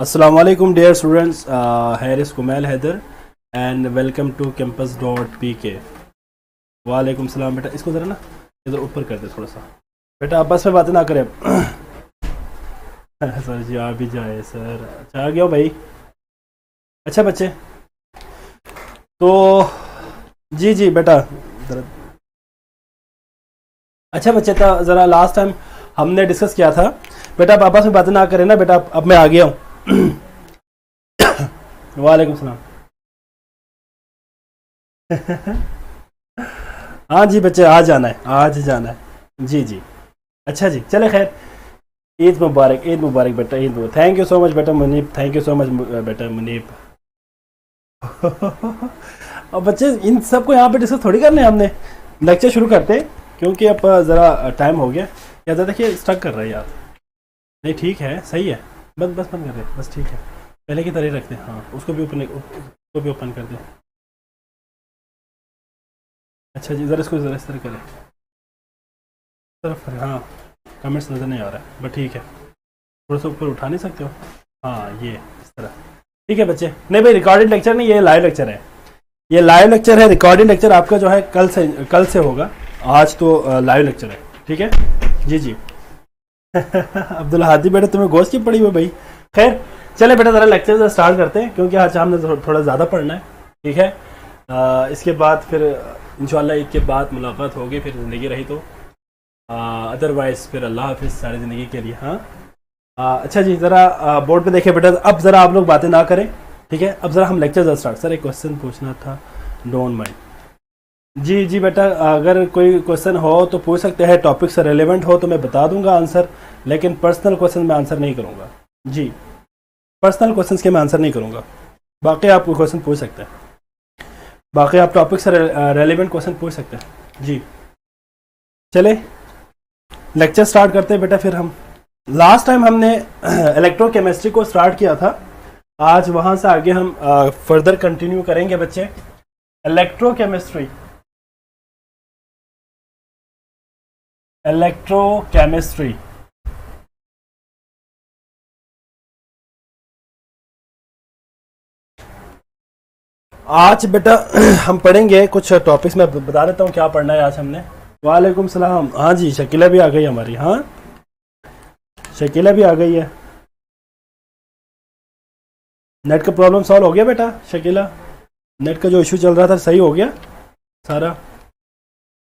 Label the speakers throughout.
Speaker 1: Assalamu alaikum dear students, here is Kumail Haider and welcome to campus.pk। वालेकुम सलाम। बेटा इसको ज़रा ना इधर ऊपर कर दे थोड़ा सा। बेटा आप बस में बातें ना करें। सर जी आ भी जाए सर। अच्छा आ गया भाई। अच्छा बच्चे तो जी बेटा अच्छा बच्चे तो ज़रा लास्ट टाइम हमने डिस्कस किया था। बेटा आप आपस में बातें ना करें ना। बेटा अब मैं आ गया हूँ। वालेकुम सलाम। हाँ जी बच्चे आज जाना है, आज जाना है। जी अच्छा जी चले खैर। ईद मुबारक बेटा, ईद मुबारक। थैंक यू सो मच बेटा Munib, thank you so much बेटा मुनीब। अब बच्चे इन सबको यहाँ पे डिस्कस थोड़ी करने हमने, लेक्चर शुरू करते क्योंकि अब ज़रा टाइम हो गया। या देखिए स्टक कर रहा है यार। नहीं ठीक है, सही है। बस बंद कर दे, बस ठीक है। पहले की तरह रखते हैं। हाँ उसको भी ओपन कर दे। अच्छा जी ज़रा इसको ज़रा इस तरह करें तरफ। हाँ कमेंट्स नज़र नहीं आ रहा है बट ठीक है। थोड़ा सा ऊपर उठा नहीं सकते हो। हाँ ये इस तरह ठीक है बच्चे। नहीं भाई रिकॉर्डेड लेक्चर नहीं, ये लाइव लेक्चर है। ये लाइव लेक्चर है। रिकॉर्डेड लेक्चर आपका जो है कल से होगा। आज तो लाइव लेक्चर है। ठीक है जी। अब्दुल हादी बेटा तुम्हें गोश्त की पड़ी हुई भाई। खैर चले बेटा ज़रा लेक्चर स्टार्ट करते हैं क्योंकि आज हमने थोड़ा ज़्यादा पढ़ना है। ठीक है इसके बाद फिर इंशाल्लाह ईद के बाद मुलाकात होगी, फिर ज़िंदगी रही तो। अदरवाइज़ फिर अल्लाह हाफिज़ सारी ज़िंदगी के लिए। हाँ अच्छा जी ज़रा बोर्ड पे देखिए बेटा। अब ज़रा आप लोग बातें ना करें। ठीक है अब ज़रा हम लेक्चर स्टार्ट। सर एक क्वेश्चन पूछना था, डोंट माइंड। जी बेटा अगर कोई क्वेश्चन हो तो पूछ सकते हैं। टॉपिक से रेलेवेंट हो तो मैं बता दूंगा आंसर, लेकिन पर्सनल क्वेश्चन में आंसर नहीं करूंगा। जी पर्सनल क्वेश्चंस के मैं आंसर नहीं करूंगा। बाकी आप क्वेश्चन पूछ सकते हैं। बाकी आप टॉपिक से रेलेवेंट क्वेश्चन पूछ सकते हैं। जी चले लेक्चर स्टार्ट करते हैं बेटा। फिर हम लास्ट टाइम हमने इलेक्ट्रोकेमिस्ट्री को स्टार्ट किया था। आज वहाँ से आगे हम फर्दर कंटिन्यू करेंगे बच्चे। इलेक्ट्रोकेमिस्ट्री आज बेटा हम पढ़ेंगे कुछ टॉपिक्स। मैं बता देता हूँ क्या पढ़ना है आज हमने। वालेकुम सलाम। हाँ जी शकीला भी आ गई हमारी। हाँ शकीला भी आ गई है। नेट का प्रॉब्लम सॉल्व हो गया बेटा शकीला? नेट का जो इशू चल रहा था सही हो गया सारा?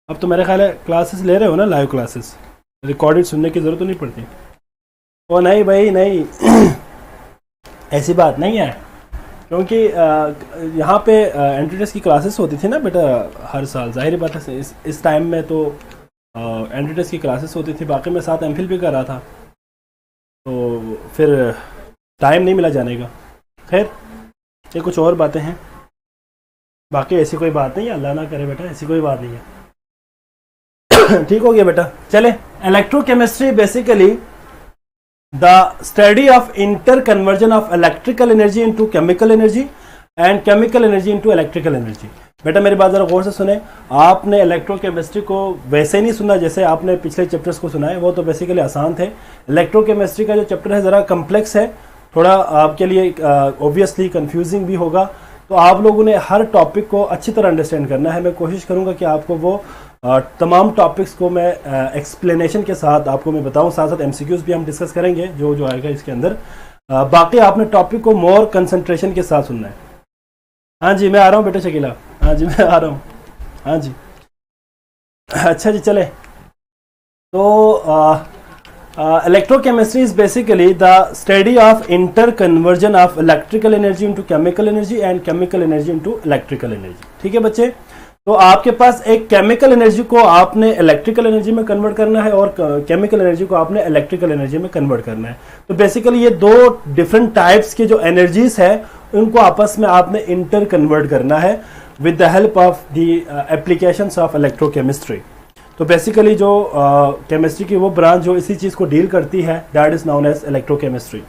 Speaker 1: अब तो मेरे ख्याल है क्लासेस ले रहे हो ना, लाइव क्लासेस। रिकॉर्डेड सुनने की ज़रूरत तो नहीं पड़ती। ओ नहीं भाई नहीं ऐसी बात नहीं है, क्योंकि यहाँ पे एंट्री टेस्ट की क्लासेस होती थी ना बेटा हर साल। जाहिर बात है इस टाइम में तो एंट्री टेस्ट की क्लासेस होती थी। बाकी मैं साथ एमफिल भी कर रहा था तो फिर टाइम नहीं मिला जाने का। खैर ये कुछ और बातें हैं। बाकी ऐसी कोई बात नहीं है, अल्लाह ना करे बेटा, ऐसी कोई बात नहीं है। ठीक हो गया बेटा। चले electrochemistry basically the study of interconversion of electrical energy into chemical energy and chemical energy into electrical energy। बेटा मेरी बात ज़रा गौर से सुने। आपने इलेक्ट्रोकेमिस्ट्री को वैसे नहीं सुना जैसे आपने पिछले चैप्टर्स को सुना है। वो तो बेसिकली आसान थे। इलेक्ट्रोकेमिस्ट्री का जो चैप्टर है ज़रा कम्प्लेक्स है, थोड़ा आपके लिए ऑब्वियसली कंफ्यूजिंग भी होगा। तो आप लोगों ने हर टॉपिक को अच्छी तरह अंडरस्टैंड करना है। मैं कोशिश करूँगा कि आपको वो तमाम टॉपिक्स को मैं एक्सप्लेनेशन के साथ आपको मैं बताऊं। साथ साथ एमसीक्यूज भी हम डिस्कस करेंगे जो आएगा इसके अंदर। बाकी आपने टॉपिक को मोर कंसंट्रेशन के साथ सुनना है। हाँ जी मैं आ रहा हूँ बेटा शकीला। हाँ जी मैं आ रहा हूँ। हाँ जी अच्छा जी चले। तो electrochemistry is basically the study of inter conversion of electrical energy into chemical energy and chemical energy into electrical energy. ठीक है बच्चे? तो आपके पास एक केमिकल एनर्जी को आपने इलेक्ट्रिकल एनर्जी में कन्वर्ट करना है और केमिकल एनर्जी को आपने इलेक्ट्रिकल एनर्जी में कन्वर्ट करना है। तो बेसिकली ये दो डिफरेंट टाइप्स के जो एनर्जीज है उनको आपस में आपने इंटर कन्वर्ट करना है with the help of the applications of electrochemistry. तो बेसिकली जो केमिस्ट्री की वो ब्रांच जो इसी चीज़ को डील करती है that is known as electrochemistry.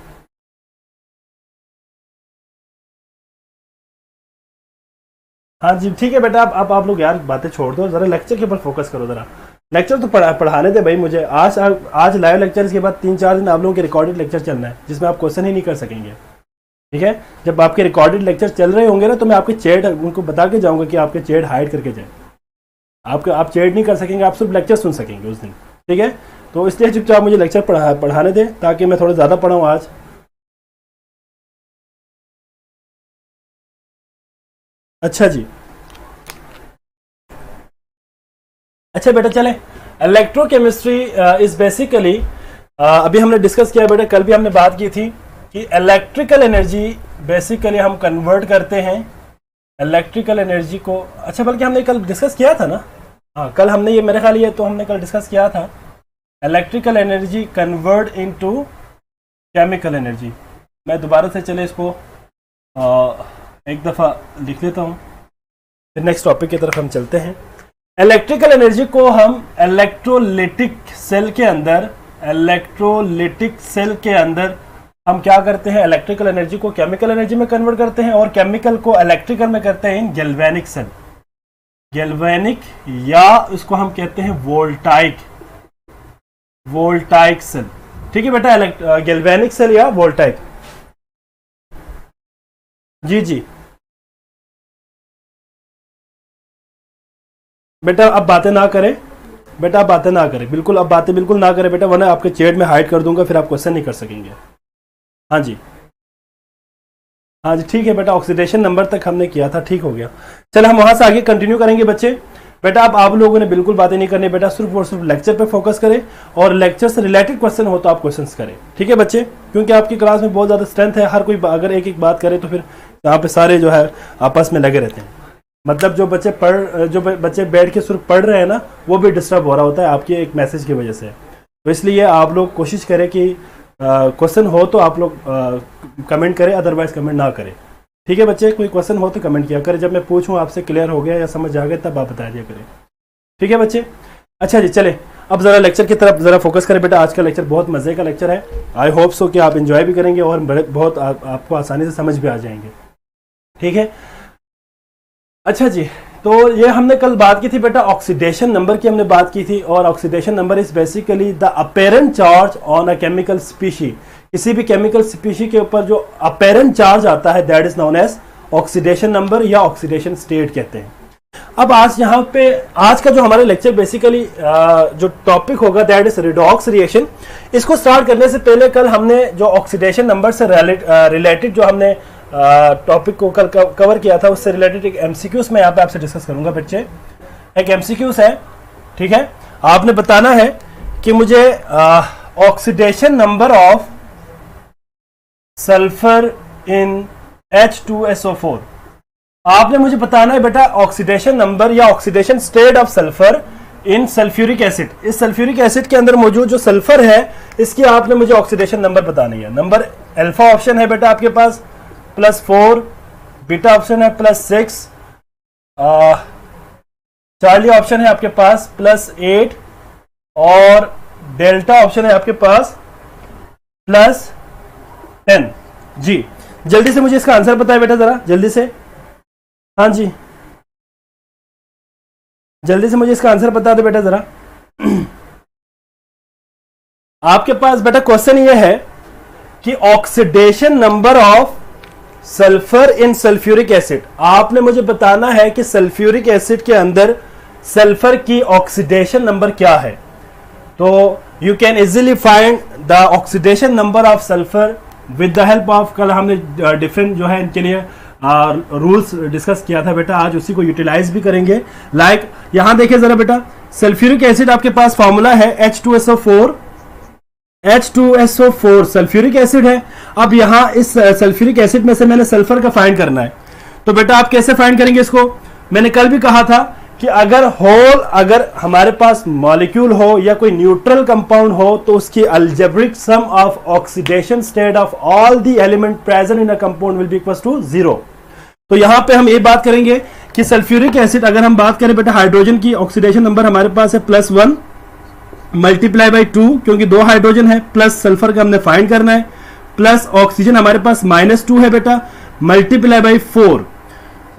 Speaker 1: हाँ जी ठीक है बेटा। अब आप लोग यार बातें छोड़ दो, ज़रा लेक्चर के ऊपर फोकस करो। ज़रा लेक्चर तो पढ़ाने दे भाई मुझे। आज लाइव लेक्चर के बाद 3-4 दिन आप लोगों के रिकॉर्डेड लेक्चर चलना है जिसमें आप क्वेश्चन ही नहीं कर सकेंगे। ठीक है, जब आपके रिकॉर्डेड लेक्चर चल रहे होंगे ना तो मैं आपके चैट उनको बता के जाऊंगा कि आपके चैट हाइड करके जाए। आप चैट नहीं कर सकेंगे, आप सिर्फ लेक्चर सुन सकेंगे उस दिन। ठीक है, तो इसलिए चुपचाप मुझे लेक्चर पढ़ाने दें ताकि मैं थोड़ा ज़्यादा पढ़ाऊँ आज। अच्छा जी, अच्छा बेटा चले, इलेक्ट्रोकेमिस्ट्री इज बेसिकली अभी हमने डिस्कस किया बेटा, कल भी हमने बात की थी कि इलेक्ट्रिकल एनर्जी बेसिकली हम कन्वर्ट करते हैं इलेक्ट्रिकल एनर्जी को। अच्छा बल्कि हमने कल डिस्कस किया था ना, हाँ कल हमने ये मेरे ख्याल ये तो हमने कल डिस्कस किया था, electrical energy convert into chemical energy. मैं दोबारा से चले इसको एक दफ़ा लिख लेता हूँ, फिर नेक्स्ट टॉपिक की तरफ हम चलते हैं। इलेक्ट्रिकल एनर्जी को हम इलेक्ट्रोलिटिक सेल के अंदर हम क्या करते हैं, इलेक्ट्रिकल एनर्जी को केमिकल एनर्जी में कन्वर्ट करते हैं और केमिकल को इलेक्ट्रिकल में करते हैं गैल्वेनिक सेल, गैल्वेनिक, या इसको हम कहते हैं वोल्टाइक सेल। ठीक है बेटा, गैल्वेनिक सेल या वोल्टाइक। जी जी बेटा अब बातें ना करें, बेटा अब बातें ना करें, बिल्कुल अब बातें बिल्कुल ना करें बेटा, वरना आपके चैट में हाइड कर दूंगा, फिर आप क्वेश्चन नहीं कर सकेंगे। हाँ जी, हाँ जी ठीक है बेटा, ऑक्सीडेशन नंबर तक हमने किया था, ठीक हो गया। चलो हम वहां से आगे कंटिन्यू करेंगे बच्चे। बेटा अब आप लोगों ने बिल्कुल बातें नहीं करनी बेटा, सिर्फ और सिर्फ लेक्चर पे फोकस करें और लेक्चर से रिलेटेड क्वेश्चन हो तो आप क्वेश्चन करें। ठीक है बच्चे, क्योंकि आपकी क्लास में बहुत ज़्यादा स्ट्रेंथ है, हर कोई अगर एक एक बात करे तो फिर यहाँ पे सारे जो है आपस में लगे रहते हैं। मतलब जो बच्चे बैठ के सिर्फ पढ़ रहे हैं ना, वो भी डिस्टर्ब हो रहा होता है आपके एक मैसेज की वजह से। तो इसलिए आप लोग कोशिश करें कि क्वेश्चन हो तो आप लोग कमेंट करें, अदरवाइज कमेंट ना करें। ठीक है बच्चे, कोई क्वेश्चन हो तो कमेंट किया करें, जब मैं पूछूं आपसे क्लियर हो गया या समझ आ गया तब आप बता दिया करें। ठीक है बच्चे, अच्छा जी चले अब ज़रा लेक्चर की तरफ ज़रा फोकस करें बेटा। आज का लेक्चर बहुत मज़े का लेक्चर है, आई होप सो कि आप इंजॉय भी करेंगे और बहुत आपको आसानी से समझ भी आ जाएंगे। ठीक है, अच्छा जी, तो ये हमने कल बात की थी बेटा, ऑक्सीडेशन नंबर की हमने बात की थी, और oxidation number is basically the apparent charge on a chemical species. किसी भी केमिकल स्पीशी के ऊपर जो अपेरेंट चार्ज आता है that is known as oxidation number या ऑक्सीडेशन स्टेट कहते हैं। अब आज यहाँ पे आज का जो हमारा लेक्चर बेसिकली जो टॉपिक होगा दैट इज रिडॉक्स रिएक्शन। इसको स्टार्ट करने से पहले कल हमने जो ऑक्सीडेशन नंबर से रिलेटेड जो हमने टॉपिक को कल कवर किया था, उससे रिलेटेड एक एमसीक्यूज मैं यहाँ पे आपसे डिस्कस करूंगा बच्चे। एक एमसीक्यूज है, ठीक है, आपने बताना है कि मुझे oxidation number of sulphur in H2SO4, आपने मुझे बताना है बेटा ऑक्सीडेशन नंबर या oxidation state of sulphur in sulphuric acid. इस सल्फ्यूरिक एसिड के अंदर मौजूद जो सल्फर है इसकी आपने मुझे ऑक्सीडेशन नंबर बतानी है। नंबर अल्फा ऑप्शन है बेटा आपके पास +4, बीटा ऑप्शन है +6, चार्ली ऑप्शन है आपके पास +8 और डेल्टा ऑप्शन है आपके पास +10। जी जल्दी से मुझे इसका आंसर बताए बेटा जरा जल्दी से। हाँ जी जल्दी से मुझे इसका आंसर बता दो बेटा जरा। आपके पास बेटा क्वेश्चन ये है कि oxidation number of sulphur in sulphuric acid. आपने मुझे बताना है कि सल्फ्यूरिक एसिड के अंदर सल्फर की ऑक्सीडेशन नंबर क्या है। तो you can easily find the oxidation number of sulphur with the help of, कल हमने डिफरेंट जो है इनके लिए रूल्स डिस्कस किया था बेटा, आज उसी को यूटिलाइज भी करेंगे। लाइक यहां देखिए जरा बेटा, सल्फ्यूरिक एसिड आपके पास फॉर्मूला है H2SO4, H2SO4 सल्फ्यूरिक एसिड है। अब यहां इस सल्फ्यूरिक एसिड में से मैंने सल्फर का फाइंड करना है। तो बेटा आप कैसे फाइंड करेंगे इसको, मैंने कल भी कहा था कि अगर हमारे पास मॉलिक्यूल हो या कोई न्यूट्रल कंपाउंड हो तो उसकी algebraic sum of oxidation state of all the element present in a compound will be equals to 0। तो यहां पे हम ये बात करेंगे कि सल्फ्यूरिक एसिड, अगर हम बात करें बेटा हाइड्रोजन की ऑक्सीडेशन नंबर हमारे पास है +1 मल्टीप्लाई बाई 2, क्योंकि 2 हाइड्रोजन है, प्लस सल्फर का हमने फाइंड करना है, प्लस ऑक्सीजन हमारे पास -2 है बेटा, मल्टीप्लाई बाई 4।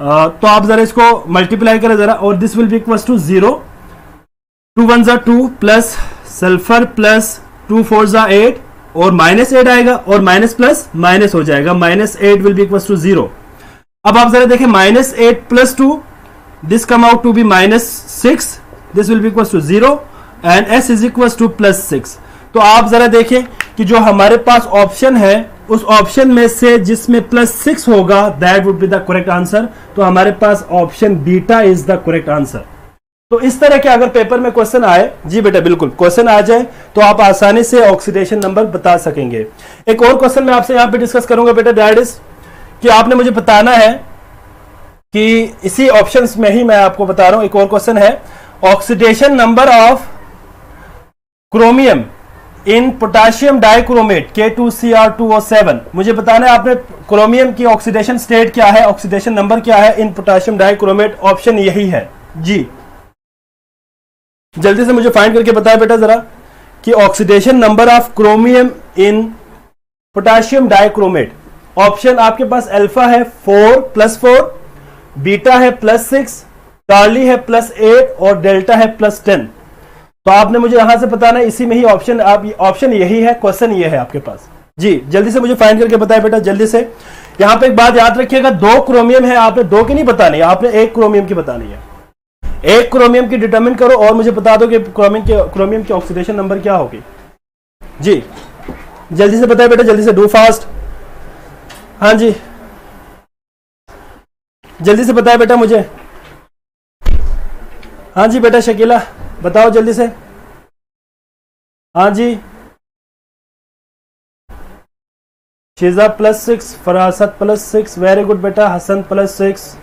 Speaker 1: तो आप जरा इसको मल्टीप्लाई करें जरा, और this will be equals to 0, 2 1 2 plus sulphur plus 2 4 8 और -8 आएगा और माइनस प्लस माइनस हो जाएगा, -8 विल बी इक्वल टू 0। अब आप जरा देखें -8 + 2, this come out to be -6, this will be equal to 0 and s is equal to +6। तो आप जरा देखें कि जो हमारे पास ऑप्शन है उस ऑप्शन में से जिसमें +6 होगा that would be the correct answer. तो हमारे पास option beta is the correct answer. तो इस तरह के अगर पेपर में क्वेश्चन आए, जी बेटा बिल्कुल क्वेश्चन आ जाए तो आप आसानी से ऑक्सीडेशन नंबर बता सकेंगे। एक और क्वेश्चन मैं आपसे यहां पे डिस्कस करूंगा बेटा, दैट इज कि आपने मुझे बताना है कि इसी ऑप्शंस में ही मैं आपको बता रहा हूं। एक और क्वेश्चन है, oxidation number of chromium in potassium dichromate K2Cr2O7। मुझे बताना है आपने क्रोमियम की ऑक्सीडेशन स्टेट क्या है, ऑक्सीडेशन नंबर क्या है इन पोटेशियम डाइक्रोमेट। ऑप्शन यही है जी। जल्दी से मुझे फाइंड करके बताया बेटा जरा कि oxidation number of chromium in potassium dichromate. Option आपके पास अल्फा है 4 +4, बीटा है +6, चार्ली है +8 और डेल्टा है +10। तो आपने मुझे यहां से बताना है, इसी में ही ऑप्शन, आप ऑप्शन यही है, क्वेश्चन ये है आपके पास जी। जल्दी से मुझे फाइंड करके बताया बेटा जल्दी से। यहां पे एक बात याद रखिएगा, 2 क्रोमियम है, आपने 2 की नहीं बतानी, आपने 1 क्रोमियम की बतानी है। 1 क्रोमियम की डिटरमिन करो और मुझे बता दो कि क्रोमियम की ऑक्सीडेशन नंबर क्या होगी जी। जल्दी से बताए बेटा, जल्दी से, डू फास्ट। हाँ जी जल्दी से बताए बेटा मुझे। हाँ जी बेटा शकीला बताओ जल्दी से। हाँ जी शीजा +6, फरासत +6, वेरी गुड बेटा। Hasan +6,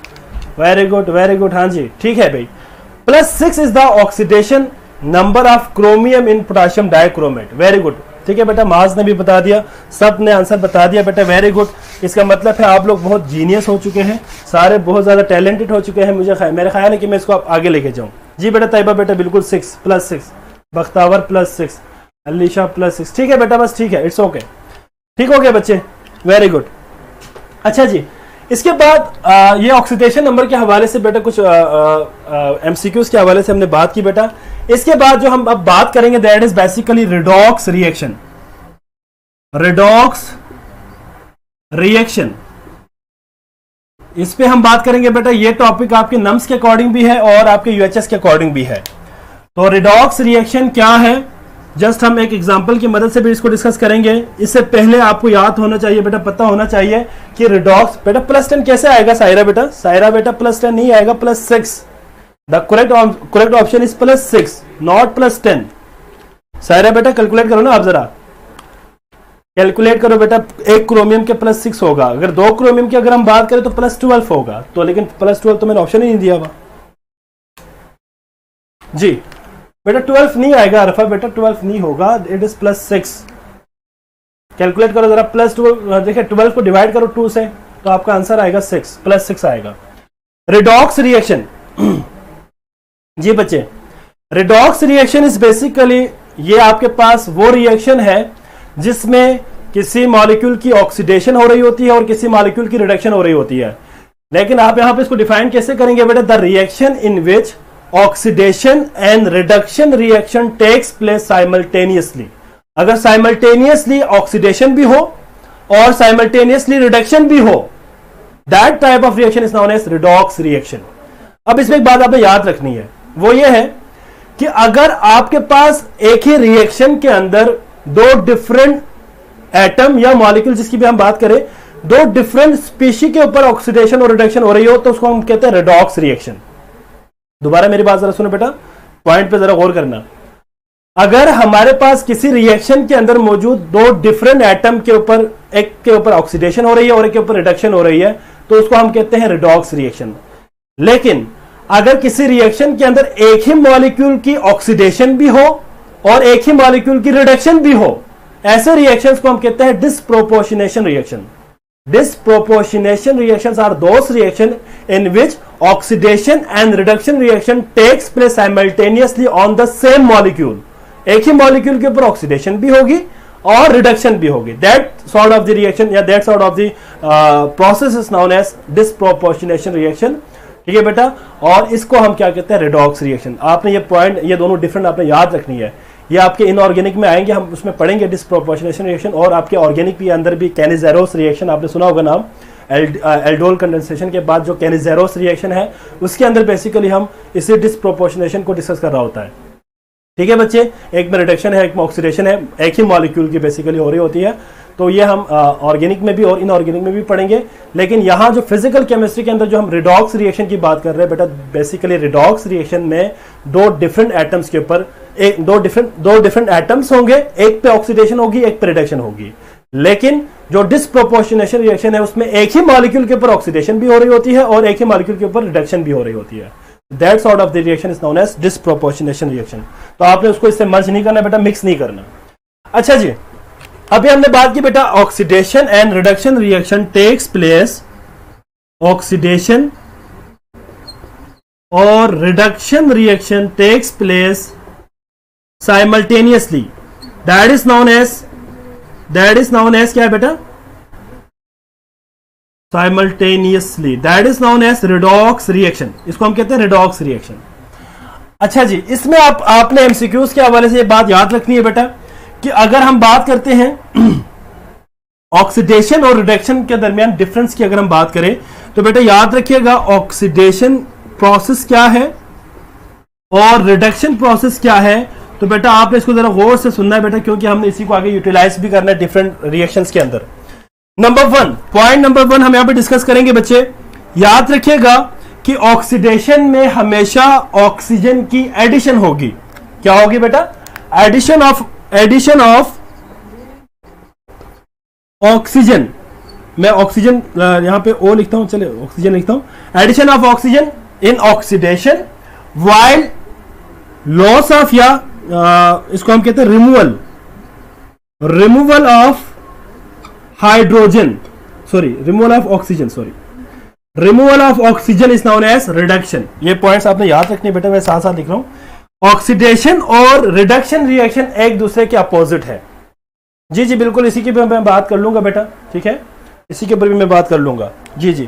Speaker 1: very good very good. हाँ जी ठीक है भाई, +6 is the oxidation number of chromium in potassium dichromate. Very good, ठीक है बेटा। माज ने भी बता दिया, सब ने आंसर बता दिया बेटा, वेरी गुड। इसका मतलब है आप लोग बहुत जीनियस हो चुके हैं, सारे बहुत ज्यादा टैलेंटेड हो चुके हैं। मेरा ख्याल है कि मैं इसको आगे लेके जाऊं जी बेटा। तैयबा बेटा बिल्कुल 6 +6, बख्तावर +6, अलीशा +6। ठीक है बेटा, बस ठीक है, इट्स ओके, ठीक हो गया बच्चे, वेरी गुड। अच्छा जी, इसके बाद ये ऑक्सीडेशन नंबर के हवाले से बेटा कुछ एमसीक्यूज के हवाले से हमने बात की बेटा। इसके बाद जो हम अब बात करेंगे that is basically redox reaction. Redox reaction, इस पे हम बात करेंगे बेटा। ये टॉपिक आपके नम्स के अकॉर्डिंग भी है और आपके यूएचएस के अकॉर्डिंग भी है। तो रिडॉक्स रिएक्शन क्या है, जस्ट हम एक एग्जांपल की मदद से भी इसको डिस्कस करेंगे। इससे पहले आपको याद होना चाहिए बेटा, पता होना चाहिए कि रिडॉक्स बेटा +10 कैसे आएगा। सायरा बेटा, सायरा बेटा +10 नहीं आएगा, +6। The correct option is +6 not +10। Saira बेटा कैलकुलेट करो ना, आप जरा कैलकुलेट करो बेटा। 1 क्रोमियम के +6 होगा, अगर 2 क्रोमियम की अगर हम बात करें तो +12 होगा। तो लेकिन +12 तो मैंने ऑप्शन ही नहीं दिया हुआ जी बेटा। 12 नहीं आएगा अरफा बेटा, 12 नहीं होगा, इट इज +6। कैलकुलेट करो जरा, +12 देखिए, 12 को डिवाइड करो 2 से तो आपका आंसर आएगा 6, +6 आएगा। रिडॉक्स रिएक्शन जी बच्चे, रिडॉक्स रिएक्शन इज बेसिकली, ये आपके पास वो रिएक्शन है जिसमें किसी मॉलिक्यूल की ऑक्सीडेशन हो रही होती है और किसी मॉलिक्यूल की रिडक्शन हो रही होती है। लेकिन आप यहां पे इसको डिफाइन कैसे करेंगे बेटा, the reaction in which oxidation and reduction reaction takes place simultaneously. अगर साइमल्टेनियसली ऑक्सीडेशन भी हो और साइमल्टेनियसली रिडक्शन भी हो, that type of reaction is known as redox reaction. अब इसमें एक बात आपने याद रखनी है, वो ये है कि अगर आपके पास एक ही रिएक्शन के अंदर 2 डिफरेंट एटम या मॉलिक्यूल जिसकी भी हम बात करें, 2 डिफरेंट स्पीशी के ऊपर ऑक्सीडेशन और रिडक्शन हो रही हो, तो उसको हम कहते हैं रिडॉक्स रिएक्शन। दोबारा मेरी बात जरा सुनो बेटा, पॉइंट पे जरा गौर करना। अगर हमारे पास किसी रिएक्शन के अंदर मौजूद 2 डिफरेंट एटम के ऊपर, एक के ऊपर ऑक्सीडेशन हो रही है और एक के ऊपर रिडक्शन हो रही है, तो उसको हम कहते हैं रिडॉक्स रिएक्शन। लेकिन अगर किसी रिएक्शन के अंदर एक ही मॉलिक्यूल की ऑक्सीडेशन भी हो और एक ही मॉलिक्यूल की रिडक्शन भी हो, ऐसे रिएक्शंस को हम कहते हैं disproportionation reaction. Disproportionation reactions are those reactions in which oxidation and reduction reaction takes place simultaneously on the same molecule. एक ही मॉलिक्यूल के ऊपर ऑक्सीडेशन भी होगी और रिडक्शन भी होगी। That sort of the reaction या that sort of the process is known as disproportionation reaction. ठीक है बेटा, और इसको हम क्या कहते हैं, रिडॉक्स रिएक्शन। आपने ये पॉइंट, ये दोनों डिफरेंट आपने याद रखनी है। ये आपके इनऑर्गेनिक में आएंगे, हम उसमें पढ़ेंगे डिस्प्रोपोर्शनेशन रिएक्शन, और आपके ऑर्गेनिक भी अंदर भी कैनिजेरोस रिएक्शन आपने सुना होगा नाम, एल्डोल कंडेंसेशन के बाद जो कैनिजेरोस रिएक्शन है उसके अंदर बेसिकली हम इसी डिस्प्रोपोर्शनेशन को डिस्कस कर रहा होता है। ठीक है बच्चे, एक में रिडक्शन है, एक में ऑक्सीडेशन है, एक ही मॉलिक्यूल की बेसिकली हो रही होती है। तो ये हम ऑर्गेनिक में भी और इनऑर्गेनिक में भी पढ़ेंगे। लेकिन यहाँ जो फिजिकल केमिस्ट्री के अंदर जो हम रिडॉक्स रिएक्शन की बात कर रहे हैं बेटा, बेसिकली रिडॉक्स रिएक्शन में दो डिफरेंट एटम्स के ऊपर दो डिफरेंट एटम्स होंगे, एक पे ऑक्सीडेशन होगी, एक पे रिडक्शन होगी। लेकिन जो डिस्प्रोपोर्शनेशन रिएक्शन है उसमें एक ही मॉलिक्यूल के ऊपर ऑक्सीडेशन भी हो रही होती है और एक ही मॉलिक्यूल के ऊपर रिडक्शन भी हो रही होती है। That sort of the reaction is known as disproportionation reaction. तो आपने उसको इससे मर्ज नहीं करना बेटा, मिक्स नहीं करना। अच्छा जी, अभी हमने बात की बेटा oxidation and reduction reaction takes place, oxidation और reduction reaction takes place simultaneously. That is known as क्या है बेटा, simultaneously, that is known as redox reaction. इसको हम कहते हैं रिडॉक्स रिएक्शन। अच्छा जी, इसमें आपने एमसीक्यूज के हवाले से ये बात याद रखनी है बेटा कि अगर हम बात करते हैं ऑक्सीडेशन और रिडक्शन के दरमियान डिफरेंस की अगर हम बात करें तो बेटा याद रखिएगा ऑक्सीडेशन प्रोसेस क्या है और रिडक्शन प्रोसेस क्या है। तो बेटा आपने इसको जरा गौर से सुनना है बेटा, क्योंकि हमने इसी को आगे यूटिलाइज भी करना है डिफरेंट रिएक्शंस के अंदर। पॉइंट नंबर वन हम यहां पे डिस्कस करेंगे बच्चे। याद रखिएगा कि ऑक्सीडेशन में हमेशा ऑक्सीजन की एडिशन होगी। क्या होगी बेटा, एडिशन ऑफ ऑक्सीजन। मैं ऑक्सीजन यहां पे ओ लिखता हूं, चले ऑक्सीजन लिखता हूं। Addition of oxygen in oxidation while loss of, या इसको हम कहते हैं removal of hydrogen, removal of oxygen is known as reduction. ये पॉइंट्स आपने याद रखने बेटा, मैं साथ साथ लिख रहा हूं। ऑक्सीडेशन और रिडक्शन रिएक्शन एक दूसरे के अपोजिट है। जी जी बिल्कुल, इसी की भी मैं बात कर लूंगा बेटा, ठीक है, इसी के ऊपर भी मैं बात कर लूंगा। जी जी,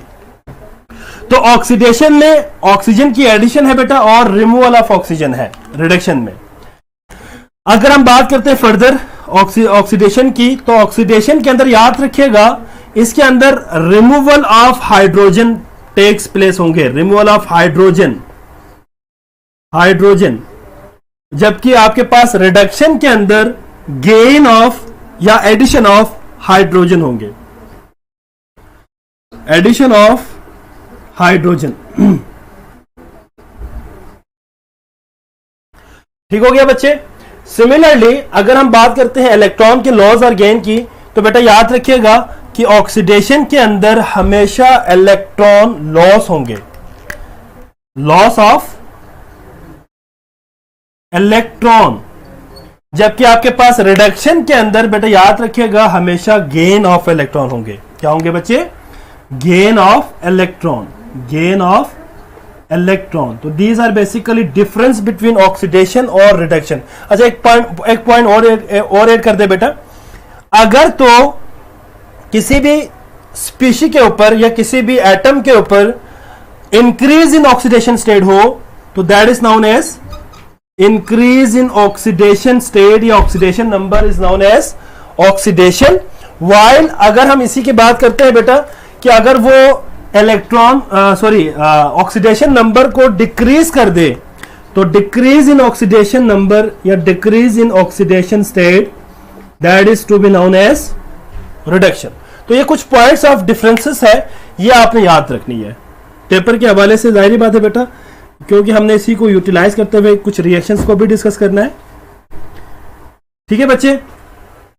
Speaker 1: तो ऑक्सीडेशन में ऑक्सीजन की एडिशन है बेटा और रिमूवल ऑफ ऑक्सीजन है रिडक्शन में। अगर हम बात करते हैं फर्दर ऑक्सीडेशन की, तो ऑक्सीडेशन के अंदर याद रखिएगा इसके अंदर removal of hydrogen takes place होंगे, रिमूवल ऑफ हाइड्रोजन, जबकि आपके पास रिडक्शन के अंदर गेन ऑफ या एडिशन ऑफ हाइड्रोजन होंगे, एडिशन ऑफ हाइड्रोजन। ठीक हो गया बच्चे। सिमिलरली अगर हम बात करते हैं इलेक्ट्रॉन के लॉस और गेन की, तो बेटा याद रखिएगा कि ऑक्सीडेशन के अंदर हमेशा इलेक्ट्रॉन लॉस होंगे, लॉस ऑफ इलेक्ट्रॉन, जबकि आपके पास रिडक्शन के अंदर बेटा याद रखिएगा हमेशा गेन ऑफ इलेक्ट्रॉन होंगे। क्या होंगे बच्चे, गेन ऑफ इलेक्ट्रॉन। तो these are basically difference between oxidation और रिडक्शन। अच्छा एक पॉइंट और ऐड कर दे बेटा, अगर तो किसी भी स्पीशी के ऊपर या किसी भी एटम के ऊपर इंक्रीज इन ऑक्सीडेशन स्टेट हो तो that is known as increase in oxidation state, या oxidation number is known as oxidation. While अगर हम इसी की बात करते हैं बेटा कि अगर वो ऑक्सीडेशन नंबर को डिक्रीज कर दे तो डिक्रीज इन ऑक्सीडेशन नंबर या decrease in oxidation state, that is to be known as reduction. तो ये कुछ पॉइंट्स ऑफ डिफरेंसेस है, ये आपने याद रखनी है पेपर के हवाले से। जाहिर बात है बेटा, क्योंकि हमने इसी को यूटिलाइज करते हुए कुछ रिएक्शंस को भी डिस्कस करना है। ठीक है बच्चे,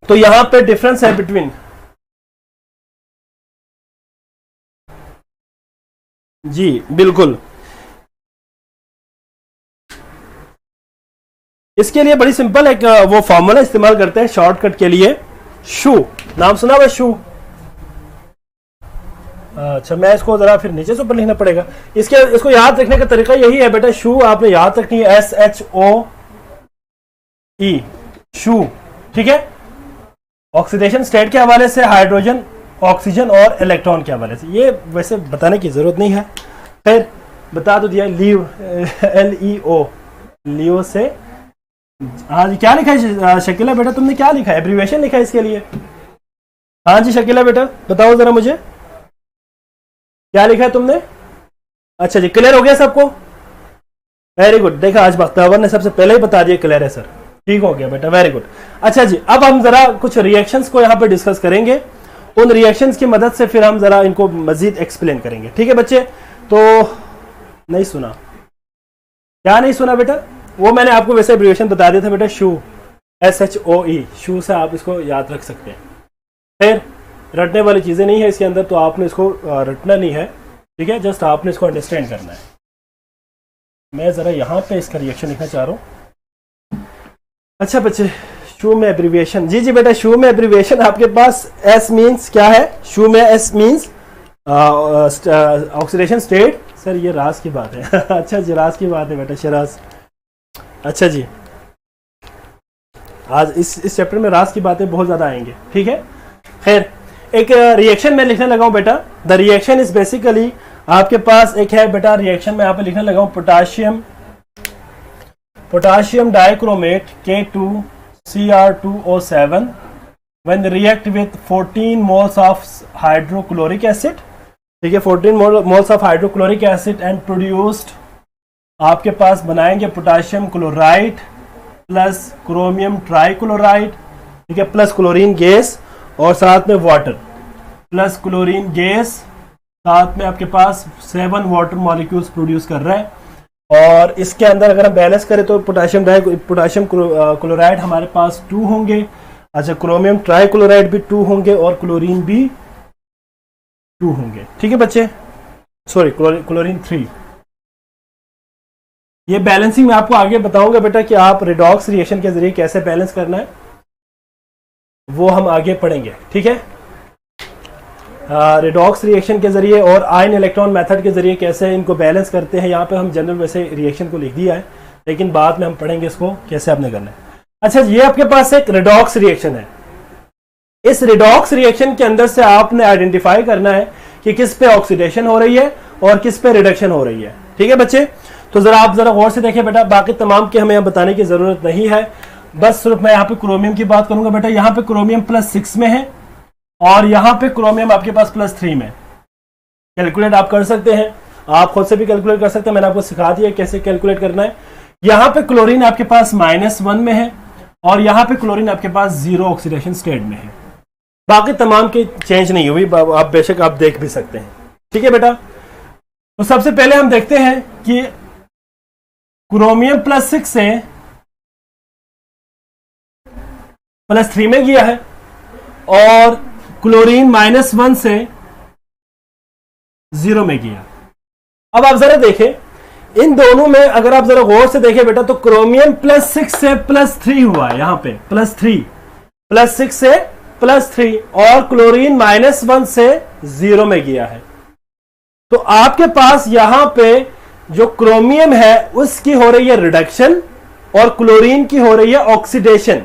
Speaker 1: तो यहां पे डिफरेंस है बिटवीन, जी बिल्कुल, इसके लिए बड़ी सिंपल एक वो फॉर्मूला इस्तेमाल करते हैं शॉर्टकट के लिए। शू नाम सुना हुआ, शू। अच्छा मैं इसको जरा फिर नीचे से ऊपर लिखना पड़ेगा। इसको याद रखने का तरीका यही है बेटा, शू आपने याद रखनी है, SHOE, शू। ठीक है, ऑक्सीडेशन स्टेट के हवाले से हाइड्रोजन, ऑक्सीजन और इलेक्ट्रॉन के हवाले से। ये वैसे बताने की जरूरत नहीं है, फिर बता तो दिया। LEO, लियो से हाँ जी, क्या लिखा है शकीला बेटा, तुमने क्या लिखा है, एब्रीविएशन लिखा है इसके लिए? हाँ जी शकीला बेटा बताओ जरा मुझे, क्या लिखा है तुमने? अच्छा जी, क्लियर हो गया सबको? वेरी गुड, देखा आज बख्तावर ने सबसे पहले ही बता दिया क्लियर है सर, ठीक हो गया बेटा, वेरी गुड। अच्छा जी, अब हम जरा कुछ रिएक्शंस को यहाँ पे डिस्कस करेंगे, उन रिएक्शंस की मदद से फिर हम जरा इनको मजीद एक्सप्लेन करेंगे, ठीक है बच्चे? तो नहीं सुना, क्या नहीं सुना बेटा? वो मैंने आपको वैसे एब्रिविएशन बता दिया था बेटा, शू, SHOE, शू से आप इसको याद रख सकते हैं। फिर रटने वाली चीजें नहीं है इसके अंदर, तो आपने इसको रटना नहीं है, ठीक है, जस्ट आपने इसको अंडरस्टैंड करना है। मैं जरा यहाँ पे इसका रिएक्शन लिखना चाह रहा हूँ। अच्छा बच्चे, शू में एब्रिविएशन, जी जी बेटा, शू में एब्रिविएशन आपके पास S मीन्स क्या है? शू में S means oxidation state. Sir ये राज की बात है अच्छा जी, राज की बात है बेटा, शराज। अच्छा जी, आज इस चैप्टर में राज की बातें बहुत ज्यादा आएंगे, ठीक है। खैर, एक रिएक्शन में लिखने लगा हूं बेटा, द रिएक्शन इज बेसिकली, आपके पास एक है बेटा रिएक्शन में यहाँ पे लिखने लगा हूं, potassium dichromate K2Cr2O7 when react with 14 moles of hydrochloric acid, ठीक है, 14 moles of hydrochloric acid and produced, आपके पास बनाएंगे potassium chloride plus chromium trichloride, ठीक है, प्लस क्लोरीन गैस और साथ में वाटर, प्लस क्लोरीन गैस, साथ में आपके पास 7 वाटर मॉलिक्यूल्स प्रोड्यूस कर रहा है। और इसके अंदर अगर हम बैलेंस करें तो पोटाशियम क्लोराइड हमारे पास 2 होंगे, अच्छा क्रोमियम ट्राइक्लोराइड भी 2 होंगे और क्लोरीन भी 2 होंगे, ठीक है बच्चे, सॉरी क्लोरीन 3। ये बैलेंसिंग मैं आपको आगे बताऊंगा बेटा कि आप रिडॉक्स रिएक्शन के जरिए कैसे बैलेंस करना है, वो हम आगे पढ़ेंगे, ठीक है। रिडॉक्स रिएक्शन के जरिए और आयन इलेक्ट्रॉन मेथड के जरिए कैसे इनको बैलेंस करते हैं, यहाँ पे हम जनरल वैसे रिएक्शन को लिख दिया है, लेकिन बाद में हम पढ़ेंगे इसको कैसे आपने करना है। अच्छा, ये आपके पास एक रिडॉक्स रिएक्शन है। इस रिडॉक्स रिएक्शन के अंदर से आपने आइडेंटिफाई करना है कि किस पे ऑक्सीडेशन हो रही है और किस पे रिडक्शन हो रही है, ठीक है बच्चे। तो जरा आप जरा गौर से देखें बेटा, बाकी तमाम के हमें यहाँ बताने की जरूरत नहीं है, बस सिर्फ मैं यहाँ पे क्रोमियम की बात करूंगा बेटा। यहाँ पे क्रोमियम +6 में है और यहाँ पे क्रोमियम आपके पास +3 में। कैलकुलेट आप कर सकते हैं, आप खुद से भी कैलकुलेट कर सकते हैं, मैंने आपको सिखा दिया कैसे कैलकुलेट करना है। यहाँ पे क्लोरीन आपके पास -1 में है और यहाँ पे क्लोरीन आपके पास 0 ऑक्सीडेशन स्टेट में है। बाकी तमाम की चेंज नहीं हुई, आप बेशक आप देख भी सकते हैं, ठीक है बेटा। तो सबसे पहले हम देखते हैं कि क्रोमियम +6 से +3 में गया है और क्लोरीन -1 से 0 में गया। अब आप जरा देखें इन दोनों में, अगर आप जरा गौर से देखें बेटा, तो क्रोमियम +6 से +3 हुआ है, यहां पे +6 से +3 और क्लोरीन -1 से 0 में गया है। तो आपके पास यहां पे जो क्रोमियम है उसकी हो रही है रिडक्शन और क्लोरीन की हो रही है ऑक्सीडेशन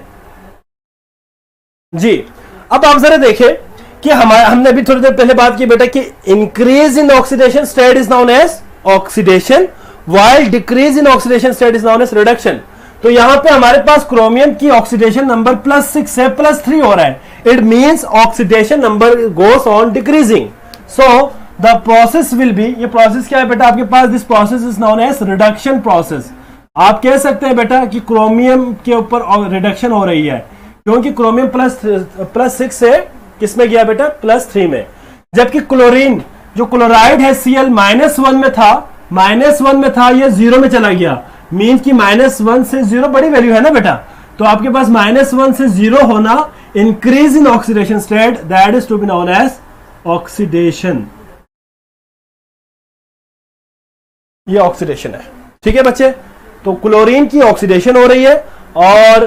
Speaker 1: जी। अब आप जरा देखें कि हमने अभी थोड़ी देर पहले बात की बेटा कि increase in oxidation state is known as oxidation, while decrease in oxidation state is known as reduction. तो यहां पे हमारे पास क्रोमियम की ऑक्सीडेशन नंबर +6 से +3 हो रहा है, it means oxidation number goes on decreasing. So the process will be, ये प्रोसेस क्या है बेटा आपके पास, this process is known as reduction process. आप कह सकते हैं बेटा कि क्रोमियम के ऊपर रिडक्शन हो रही है क्योंकि क्रोमियम +6 से किसमें गया बेटा, +3 में, जबकि क्लोरीन जो क्लोराइड है Cl -1 में था, ये 0 में चला गया, मीन्स कि -1 से 0 बड़ी वैल्यू है ना बेटा। तो आपके पास -1 से 0 होना increase in oxidation state, that is to be known as oxidation. ये ऑक्सीडेशन है, ठीक है बच्चे। तो क्लोरीन की ऑक्सीडेशन हो रही है और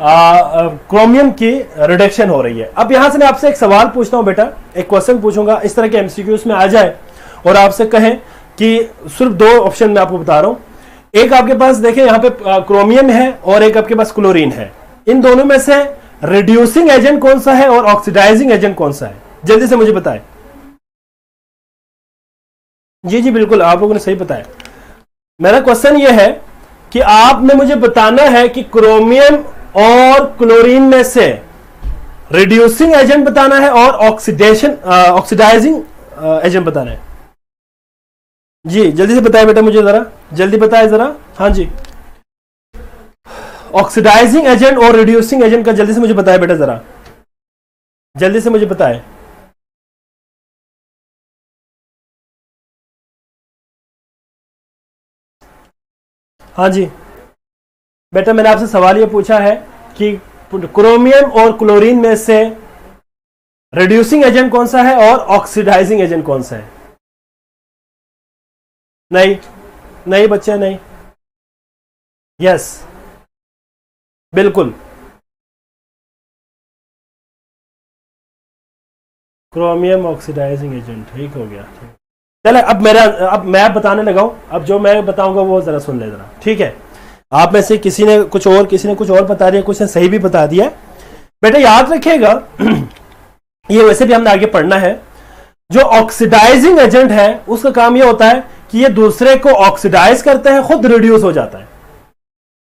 Speaker 1: क्रोमियम की रिडक्शन हो रही है। अब यहां से मैं आपसे एक सवाल पूछता हूं बेटा, एक क्वेश्चन पूछूंगा, इस तरह के एमसीक्यूज में आ जाए और आपसे कहें कि सिर्फ 2 ऑप्शन मैं आपको बता रहा हूं, एक आपके पास देखें यहां पे क्रोमियम है और एक आपके पास क्लोरीन है, इन दोनों में से रिड्यूसिंग एजेंट कौन सा है और ऑक्सीडाइजिंग एजेंट कौन सा है, जल्दी से मुझे बताएं। जी जी बिल्कुल, आप लोगों ने सही बताया। मेरा क्वेश्चन ये है कि आपने मुझे बताना है कि क्रोमियम और क्लोरीन में से रिड्यूसिंग एजेंट बताना है और ऑक्सीडाइजिंग एजेंट बताना है। जी जल्दी से बताए बेटा, मुझे जरा जल्दी बताए जरा। हाँ जी, ऑक्सीडाइजिंग एजेंट और रिड्यूसिंग एजेंट का जल्दी से मुझे बताए बेटा, जरा जल्दी से मुझे बताए। हाँ जी बेटा, मैंने आपसे सवाल ये पूछा है कि क्रोमियम और क्लोरीन में से रिड्यूसिंग एजेंट कौन सा है और ऑक्सीडाइजिंग एजेंट कौन सा है। नहीं नहीं बच्चे, नहीं। यस बिल्कुल, क्रोमियम ऑक्सीडाइजिंग एजेंट, ठीक हो गया। चले अब मैं बताने लगा हूं। अब जो मैं बताऊंगा वो जरा सुन ले जरा, ठीक है। आप में से किसी ने कुछ और बता दिया, कुछ ने सही भी बता दिया। बेटा याद रखिएगा ये वैसे भी हमने आगे पढ़ना है। जो ऑक्सीडाइजिंग एजेंट है उसका काम ये होता है कि ये दूसरे को ऑक्सीडाइज करते हैं, खुद रिड्यूस हो जाता है।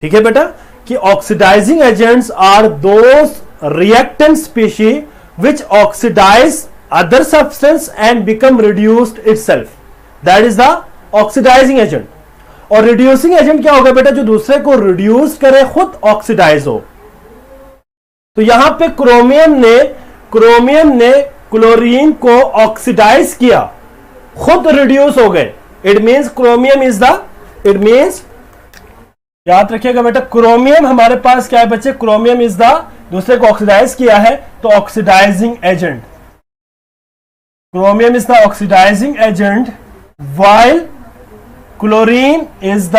Speaker 1: ठीक है बेटा, कि oxidising agents are those reactant species which oxidize other substance and become reduced itself, that is the oxidizing agent। और reducing agent क्या होगा बेटा, जो दूसरे को reduce करे, खुद oxidize हो। तो यहां पे क्रोमियम ने क्लोरीन को ऑक्सीडाइज किया, खुद रिड्यूस हो गए। It means chromium is the, it means याद रखिएगा बेटा, क्रोमियम हमारे पास क्या है बच्चे, क्रोमियम इज द, दूसरे को ऑक्सीडाइज किया है तो oxidising agent. Chromium is the oxidising agent while chlorine is the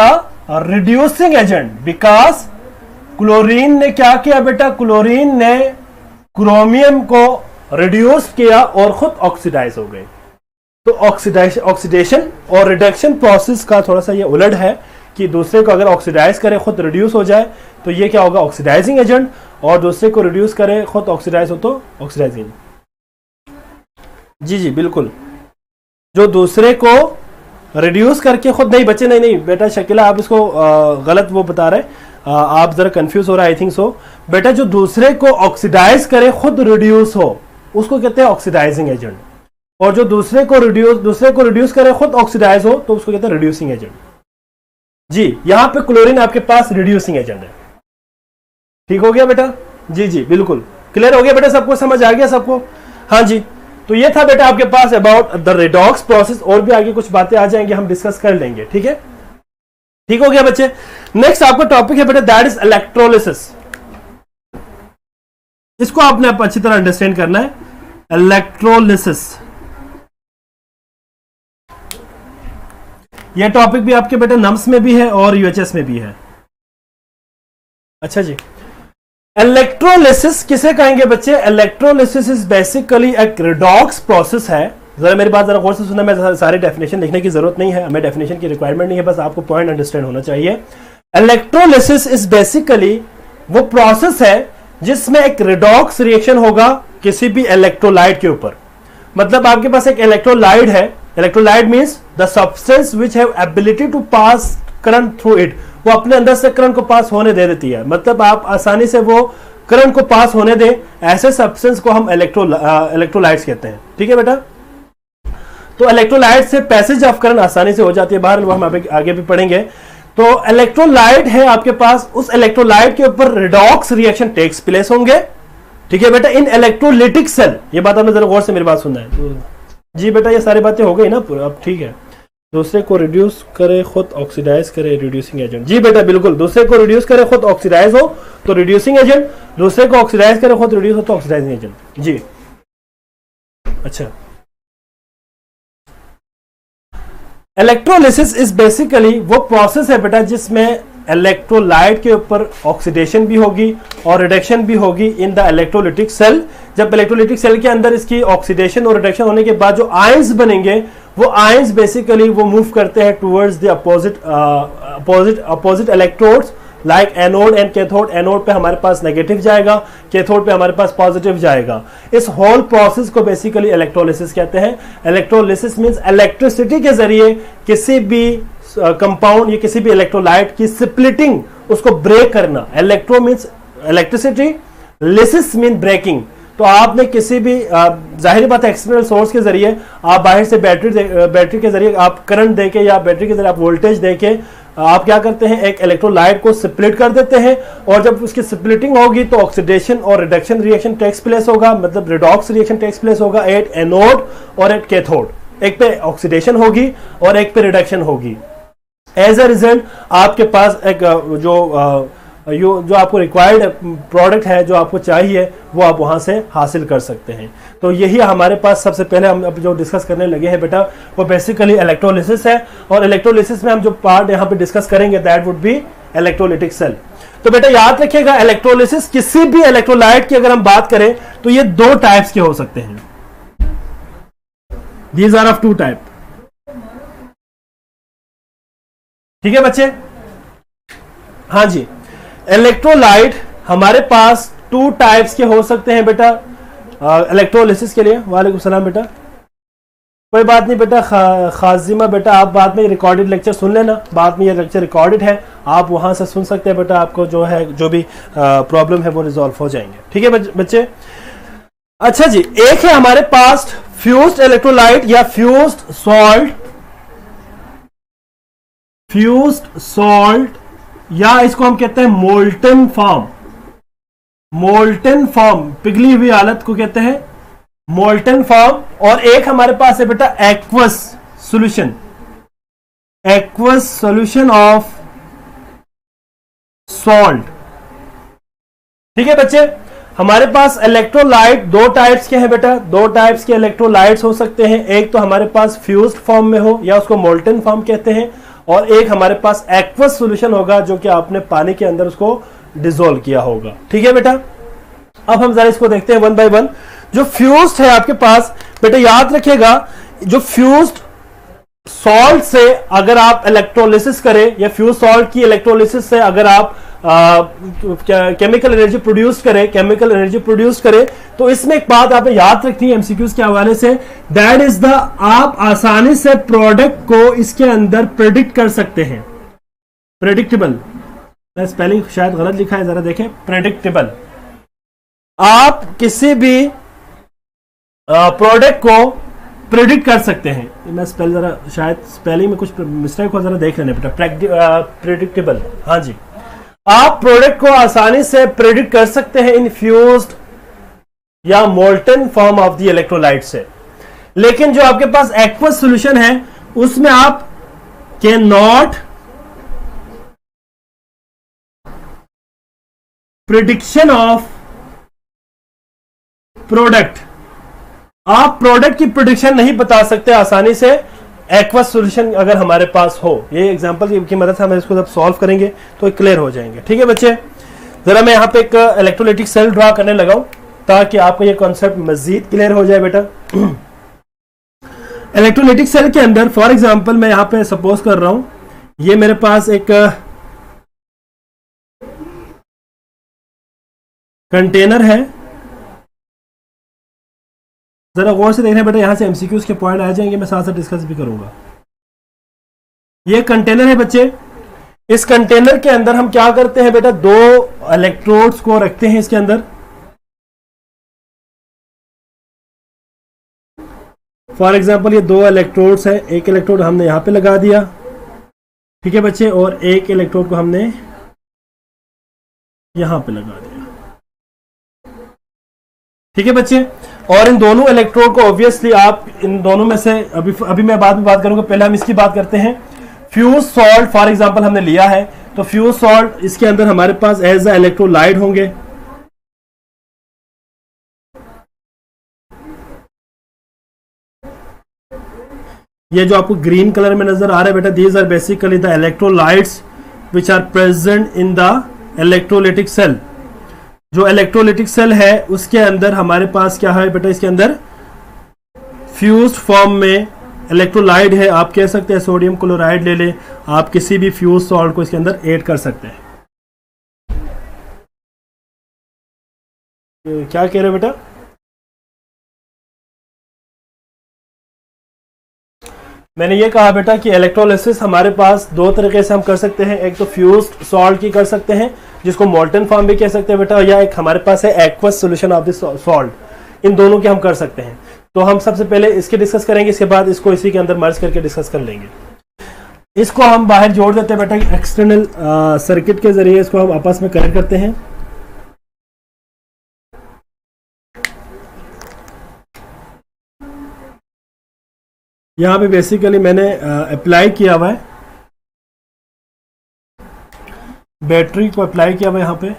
Speaker 1: reducing agent, because chlorine ने क्या किया बेटा, क्लोरीन ने क्रोमियम को रिड्यूस किया और खुद ऑक्सीडाइज हो गए। तो ऑक्सीडेशन और रिडक्शन प्रोसेस का थोड़ा सा ये उलट है कि दूसरे को अगर ऑक्सीडाइज करे खुद रिड्यूस हो जाए तो ये क्या होगा, ऑक्सीडाइजिंग एजेंट, और दूसरे को रिड्यूस करे खुद ऑक्सीडाइज हो तो ऑक्सीडाइजिंग। जी बिल्कुल, जो दूसरे को रिड्यूस करके खुद, नहीं बच्चे नहीं बेटा, शकीला आप इसको गलत वो बता रहे, आप जरा कंफ्यूज हो रहा है, आई थिंक सो। बेटा जो दूसरे को ऑक्सीडाइज करे खुद रिड्यूस हो उसको कहते हैं ऑक्सीडाइजिंग एजेंट, और जो दूसरे को रिड्यूस करे खुद ऑक्सीडाइज हो तो उसको कहते हैं रिड्यूसिंग एजेंट। जी यहां पे क्लोरीन आपके पास रिड्यूसिंग एजेंट है। ठीक हो गया बेटा? जी बिल्कुल क्लियर हो गया बेटा, सबको समझ आ गया सबको? हाँ जी, तो ये था बेटा आपके पास अबाउट द रेडॉक्स प्रोसेस। और भी आगे कुछ बातें आ जाएंगे, हम डिस्कस कर लेंगे। ठीक है, ठीक हो गया बच्चे। नेक्स्ट आपका टॉपिक है बेटा, दैट इज इलेक्ट्रोलिसिस। इसको आपने अच्छी तरह अंडरस्टैंड करना है, इलेक्ट्रोलिसिस। यह टॉपिक भी आपके बेटे नम्स में भी है और यूएचएस में भी है। अच्छा जी, इलेक्ट्रोलिसिस किसे कहेंगे बच्चे? इलेक्ट्रोलिसिस इज बेसिकली एक रिडॉक्स प्रोसेस है। जरा मेरी बात जरा गौर से सुनना, मैं सारी डेफिनेशन लिखने की जरूरत नहीं है, हमें डेफिनेशन की रिक्वायरमेंट नहीं है, बस आपको पॉइंट अंडरस्टैंड होना चाहिए। इलेक्ट्रोलिसिस इज बेसिकली वो प्रोसेस है जिसमें एक रिडॉक्स रिएक्शन होगा किसी भी इलेक्ट्रोलाइट के ऊपर। मतलब आपके पास एक इलेक्ट्रोलाइट है, electrolyte means the substance which have ability to pass current through it, वो अपने अंदर से करंट को पास होने दे देती है। मतलब आप आसानी से वो करंट को पास होने दे, ऐसे सब्सटेंस को हम इलेक्ट्रोलाइट्स कहते हैं। ठीक है बेटा, तो इलेक्ट्रोलाइट से पैसेज ऑफ करंट आसानी से हो जाती है बाहर, वो हम आगे भी पढ़ेंगे। तो इलेक्ट्रोलाइट है आपके पास, उस इलेक्ट्रोलाइट के ऊपर रिडॉक्स रिएक्शन टेक्स प्लेस होंगे। ठीक है बेटा, इन इलेक्ट्रोलिटिक सेल। ये बात आपने जरा गौर से मेरी बात सुनना है। जी बेटा, ये सारी बातें हो गई ना अब? ठीक है, दूसरे को रिड्यूस करे खुद ऑक्सीडाइज करे, रिड्यूसिंग एजेंट। जी बेटा बिल्कुल, दूसरे को रिड्यूस करे खुद ऑक्सीडाइज हो तो रिड्यूसिंग एजेंट, दूसरे को ऑक्सीडाइज करे खुद रिड्यूस हो तो ऑक्सीडाइजिंग एजेंट। जी अच्छा, इलेक्ट्रोलिसिस इज बेसिकली वो प्रोसेस है बेटा जिसमें इलेक्ट्रोलाइट के ऊपर ऑक्सीडेशन भी होगी और रिडक्शन भी होगी इन द इलेक्ट्रोलिटिक सेल। जब इलेक्ट्रोलिटिक सेल के अंदर इसकी ऑक्सीडेशन और रिडक्शन होने के बाद जो आयंस बनेंगे, वो आयंस बेसिकली वो मूव करते हैं towards the opposite electrodes like anode and cathode. Anode पे हमारे पास नेगेटिव जाएगा, कैथोड पे हमारे पास पॉजिटिव जाएगा। इस होल प्रोसेस को बेसिकली इलेक्ट्रोलिसिस कहते हैं। इलेक्ट्रोलिसिस मींस इलेक्ट्रिसिटी के जरिए किसी भी कंपाउंड या किसी भी इलेक्ट्रोलाइट की स्प्लिटिंग, उसको ब्रेक करना। Electro means electricity, lysis mean breaking. तो आपने किसी भी जाहिर बात है एक्सटर्नल सोर्स के जरिए आप बाहर से बैटरी के जरिए आप करंट देके या बैटरी के जरिए आप वोल्टेज देके आप क्या करते हैं, एक इलेक्ट्रोलाइट को स्प्लिट कर देते हैं, और जब उसकी स्प्लिटिंग होगी तो ऑक्सीडेशन और रिडक्शन रिएक्शन टेक्स प्लेस होगा, मतलब रिडॉक्स रिएक्शन टेक्स प्लेस होगा एट एनोड और एट कैथोड। एक पे ऑक्सीडेशन होगी और एक पे रिडक्शन होगी। एज अ रिजल्ट आपके पास एक जो आपको रिक्वायर्ड प्रोडक्ट है, जो आपको चाहिए, वो आप वहां से हासिल कर सकते हैं। तो यही हमारे पास सबसे पहले हम अब जो डिस्कस करने लगे हैं बेटा, वो बेसिकली इलेक्ट्रोलिसिस है। और इलेक्ट्रोलिसिस में हम जो पार्ट यहाँ पे डिस्कस करेंगे that would be electrolytic cell. तो बेटा याद रखिएगा, इलेक्ट्रोलिसिस किसी भी इलेक्ट्रोलाइट की अगर हम बात करें तो ये दो टाइप्स के हो सकते हैं। These are of two type. ठीक है बच्चे? हाँ जी, इलेक्ट्रोलाइट हमारे पास टू टाइप्स के हो सकते हैं बेटा इलेक्ट्रोलिसिस के लिए। वालेकुम सलाम बेटा। कोई बात नहीं बेटा खाजिमा बेटा, आप बाद में रिकॉर्डेड लेक्चर सुन लेना, बाद में ये लेक्चर रिकॉर्डेड है, आप वहां से सुन सकते हैं बेटा। आपको जो है जो भी प्रॉब्लम है वो रिजॉल्व हो जाएंगे। ठीक है बच्चे? अच्छा जी, एक है हमारे पास फ्यूज्ड इलेक्ट्रोलाइट या फ्यूज्ड सॉल्ट, या इसको हम कहते हैं मोल्टन फॉर्म। मोल्टन फॉर्म, पिघली हुई हालत को कहते हैं मोल्टन फॉर्म। और एक हमारे पास है बेटा aqueous solution, aqueous solution of salt. ठीक है बच्चे? हमारे पास इलेक्ट्रोलाइट दो टाइप्स के हैं बेटा, दो टाइप्स के इलेक्ट्रोलाइट्स हो सकते हैं। एक तो हमारे पास फ्यूज्ड फॉर्म में हो या उसको मोल्टन फॉर्म कहते हैं, और एक हमारे पास एक्वस सॉल्यूशन होगा जो कि आपने पानी के अंदर उसको डिसॉल्व किया होगा। ठीक है बेटा? अब हम जरा इसको देखते हैं वन बाय वन। जो फ्यूज्ड है आपके पास बेटा, याद रखिएगा, जो फ्यूज्ड सॉल्ट से अगर आप इलेक्ट्रोलिसिस करें या फ्यूज सॉल्ट की इलेक्ट्रोलिसिस से अगर आप केमिकल एनर्जी प्रोड्यूस करें, तो इसमें एक बात आपने याद रखनी है एमसीक्यूज के हवाले से, दैट इज द, आप आसानी से प्रोडक्ट को इसके अंदर प्रेडिक्ट कर सकते हैं। प्रेडिक्टेबल, स्पेलिंग शायद गलत लिखा है, जरा देखें, प्रेडिक्टेबल। आप किसी भी प्रोडक्ट को प्रेडिक्ट कर सकते हैं। मैं जरा शायद स्पेलिंग में कुछ मिस्टेक हो, जरा देख लेने बेटा। प्रेडिक्टेबल, हाँ जी, आप प्रोडक्ट को आसानी से प्रेडिक्ट कर सकते हैं इन फ्यूज्ड या molten form of the electrolyte से। लेकिन जो आपके पास एक्वस सॉल्यूशन है उसमें आप can not prediction of product, आप प्रोडक्ट की प्रिडिक्शन नहीं बता सकते आसानी से एक्वस सॉल्यूशन अगर हमारे पास हो। ये एग्जांपल की मदद से हम इसको जब सॉल्व करेंगे तो क्लियर हो जाएंगे। ठीक है बच्चे? जरा मैं यहां पे एक इलेक्ट्रोलाइटिक सेल ड्रा करने लगा हूं ताकि आपको ये कॉन्सेप्ट मजीद क्लियर हो जाए बेटा। इलेक्ट्रोलाइटिक सेल के अंदर फॉर एग्जांपल मैं यहां पे सपोज कर रहा हूं, ये मेरे पास एक कंटेनर है। जरा गौर से देखना बेटा, यहां से एमसीक्यूज के पॉइंट आ जाएंगे, मैं साथ साथ डिस्कस भी करूंगा। ये कंटेनर है बच्चे, इस कंटेनर के अंदर हम क्या करते हैं बेटा, दो इलेक्ट्रोड्स को रखते हैं इसके अंदर। फॉर एग्जांपल ये दो इलेक्ट्रोड्स है, एक इलेक्ट्रोड हमने यहां पे लगा दिया, ठीक है बच्चे, और एक इलेक्ट्रोड को हमने यहां पे लगा दिया। ठीक है बच्चे? और इन दोनों इलेक्ट्रोड को ऑब्वियसली आप इन दोनों में से अभी मैं बाद में बात करूंगा, पहले हम इसकी बात करते हैं। फ्यूज सॉल्ट फॉर एग्जांपल हमने लिया है, तो फ्यूज सॉल्ट इसके अंदर हमारे पास एज अ इलेक्ट्रोलाइट होंगे। ये जो आपको ग्रीन कलर में नजर आ रहा है बेटा, these are basically the electrolytes which are present in the electrolytic cell. जो इलेक्ट्रोलाइटिक सेल है उसके अंदर हमारे पास क्या है बेटा, इसके अंदर फ्यूज्ड फॉर्म में इलेक्ट्रोलाइट है। आप कह सकते हैं सोडियम क्लोराइड ले लें, आप किसी भी फ्यूज सॉल्ट को इसके अंदर ऐड कर सकते हैं। क्या कह रहे हो बेटा? मैंने ये कहा बेटा कि इलेक्ट्रोलिसिस हमारे पास दो तरीके से हम कर सकते हैं, एक तो फ्यूज्ड सॉल्ट की कर सकते हैं जिसको मोल्टन फॉर्म भी कह सकते हैं बेटा, या एक हमारे पास है aqueous solution of this salt, इन दोनों के हम कर सकते हैं। तो हम सबसे पहले इसके डिस्कस करेंगे, इसके बाद इसको इसी के अंदर मर्ज करके डिस्कस कर लेंगे। इसको हम बाहर जोड़ देते हैं बेटा, एक्सटर्नल सर्किट के जरिए इसको हम आपस में कनेक्ट करते हैं। यहां पे बेसिकली मैंने अप्लाई किया हुआ है, बैटरी को अप्लाई किया हुआ है यहां पे।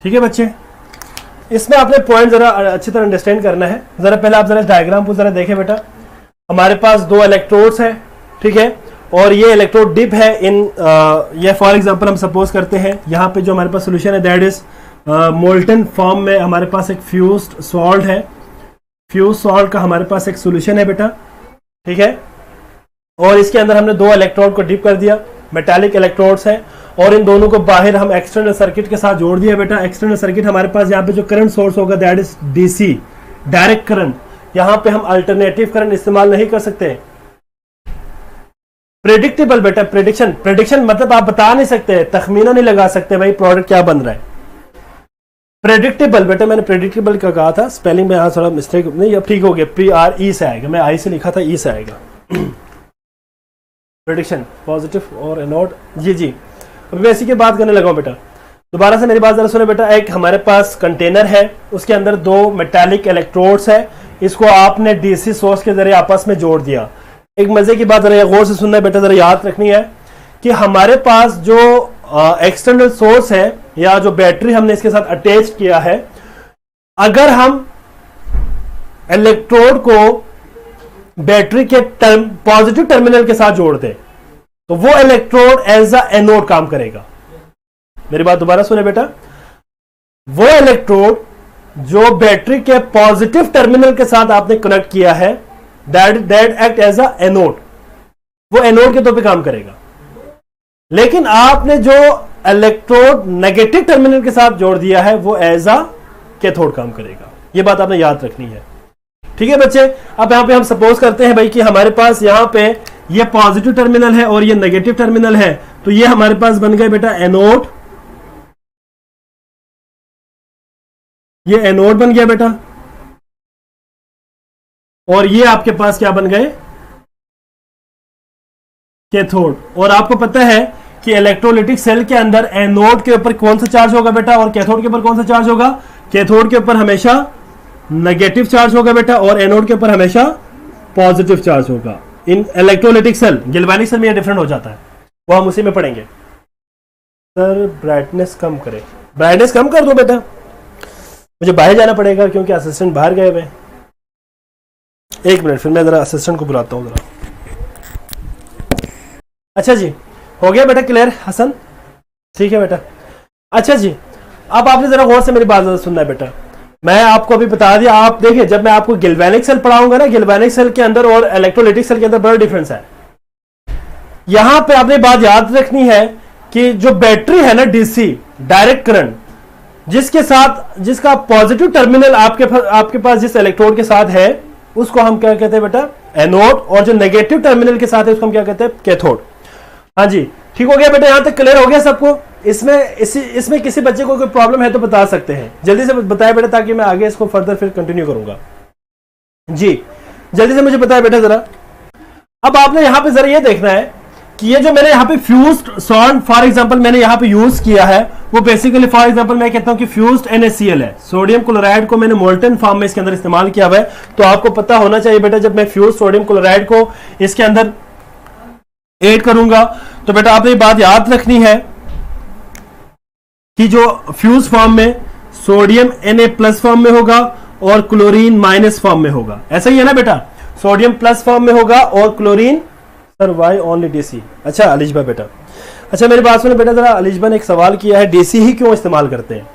Speaker 1: ठीक है बच्चे, इसमें आपने पॉइंट जरा अच्छी तरह अंडरस्टैंड करना है। जरा पहले आप जरा इस डायग्राम को जरा देखें बेटा। हमारे पास दो इलेक्ट्रोड्स है, ठीक है, और ये इलेक्ट्रोड डिप है इन ये फॉर एग्जांपल हम सपोज करते हैं यहाँ पे जो हमारे पास सोल्यूशन है दैट इज मोल्टन फॉर्म में हमारे पास एक फ्यूज्ड सॉल्ट है। फ्यूज सॉल्ट का हमारे पास एक सोल्यूशन है बेटा, ठीक है, और इसके अंदर हमने दो इलेक्ट्रोड को डिप कर दिया, मेटालिक इलेक्ट्रोड्स है, और इन दोनों को बाहर हम एक्सटर्नल सर्किट के साथ जोड़ दिया बेटा। एक्सटर्नल सर्किट हमारे पास यहाँ पे जो करंट सोर्स होगा that is DC, direct current. यहाँ पे हम अल्टरनेटिव करंट इस्तेमाल नहीं कर सकते। प्रेडिक्टेबल बेटा, प्रेडिक्शन, प्रेडिक्शन मतलब आप बता नहीं सकते, तखमीना नहीं लगा सकते भाई प्रोडक्ट क्या बन रहा है। प्रेडिक्टेबल बेटा, मैंने प्रेडिक्टेबल का कहा था, स्पेलिंग में यहाँ थोड़ा मिस्टेक नहीं, अब ठीक हो गया, PRE से आएगा, मैं आई से लिखा था, ई से आएगा। प्रेडिक्शन पॉजिटिव और एनोड, जी जी। अभी मैं इसी की बात करने लगा हूं बेटा, दोबारा से मेरी बात जरा सुने बेटा। एक हमारे पास कंटेनर है, उसके अंदर दो मेटालिक इलेक्ट्रोड्स है, इसको आपने डीसी सोर्स के जरिए आपस में जोड़ दिया। एक मजे की बात जरा गौर से सुनना है बेटा, जरा याद रखनी है कि हमारे पास जो एक्सटर्नल सोर्स है या जो बैटरी हमने इसके साथ अटैच किया है, अगर हम इलेक्ट्रोड को बैटरी के पॉजिटिव टर्मिनल के साथ जोड़ दें तो वो इलेक्ट्रोड एज अ एनोड काम करेगा। मेरी बात दोबारा सुने बेटा, वो इलेक्ट्रोड जो बैटरी के पॉजिटिव टर्मिनल के साथ आपने कनेक्ट किया है that act as a anode, वो एनोड के तौर पे काम करेगा। लेकिन आपने जो इलेक्ट्रोड नेगेटिव टर्मिनल के साथ जोड़ दिया है वो एज अ कैथोड काम करेगा। ये बात आपने याद रखनी है, ठीक है बच्चे। अब यहां पे हम सपोज करते हैं भाई कि हमारे पास यहां पे ये पॉजिटिव टर्मिनल है और ये नेगेटिव टर्मिनल है, तो ये हमारे पास बन गए बेटा एनोड, ये एनोड बन गया बेटा, और ये आपके पास क्या बन गए, कैथोड। और आपको पता है कि इलेक्ट्रोलिटिक सेल के अंदर एनोड के ऊपर कौन सा चार्ज होगा बेटा और कैथोड के ऊपर कौन सा चार्ज होगा। कैथोड के ऊपर हमेशा नेगेटिव चार्ज होगा बेटा और एनोड के ऊपर हमेशा पॉजिटिव चार्ज होगा। इन इलेक्ट्रोलिटिक सेल, गैल्वेनिक सेल में यह डिफरेंट हो जाता है, वो हम उसी में पढ़ेंगे। सर ब्राइटनेस कम करें, ब्राइटनेस कम कर दो बेटा, मुझे बाहर जाना पड़ेगा क्योंकि असिस्टेंट बाहर गए हुए। एक मिनट, फिर मैं जरा असिस्टेंट को बुलाता हूँ जरा। अच्छा जी, हो गया बेटा क्लियर हसन, ठीक है बेटा। अच्छा जी, अब आपने जरा गौर से मेरी बात जरा सुनना है बेटा। मैं आपको अभी बता दिया, आप देखिए जब मैं आपको गैल्वेनिक सेल पढ़ाऊंगा ना, गैल्वेनिक सेल के अंदर और इलेक्ट्रोलिटिक सेल के अंदर बड़ा डिफरेंस है। यहां पे आपने बात याद रखनी है कि जो बैटरी है ना डीसी, डायरेक्ट करंट, जिसके साथ जिसका पॉजिटिव टर्मिनल आपके पास जिस इलेक्ट्रोड के साथ है उसको हम क्या कहते हैं बेटा, एनोड, और जो नेगेटिव टर्मिनल के साथ है उसको हम क्या कहते हैं, कैथोड। हाँ जी, ठीक हो गया बेटा, यहां तक क्लियर हो गया सबको। इसमें किसी बच्चे को कोई प्रॉब्लम है तो बता सकते हैं, जल्दी से बताए बेटा, ताकि मैं आगे इसको फर्दर फिर कंटिन्यू करूंगा। जी जल्दी से मुझे बताए बेटा जरा। अब आपने यहां पे जरा ये देखना है कि ये जो मैंने यहाँ पे फ्यूज्ड सॉल्ट फॉर एग्जांपल मैंने यहाँ पे यूज किया है, वो बेसिकली फॉर एग्जांपल मैं कहता हूं कि फ्यूज्ड NaCl है। सोडियम क्लोराइड को मैंने मोल्टन फॉर्म में इसके अंदर इस्तेमाल किया हुआ है। तो आपको पता होना चाहिए बेटा, जब मैं फ्यूज्ड सोडियम क्लोराइड को इसके अंदर ऐड करूंगा तो बेटा आपने ये बात याद रखनी है कि जो फ्यूज फॉर्म में सोडियम Na+ फॉर्म में होगा और क्लोरीन माइनस फॉर्म में होगा। ऐसा ही है ना बेटा, सोडियम प्लस फॉर्म में होगा और chlorine, sir why only DC। अच्छा अलिजबा बेटा, अच्छा मेरी बात सुनो बेटा जरा, अलिजबा ने एक सवाल किया है DC ही क्यों इस्तेमाल करते हैं।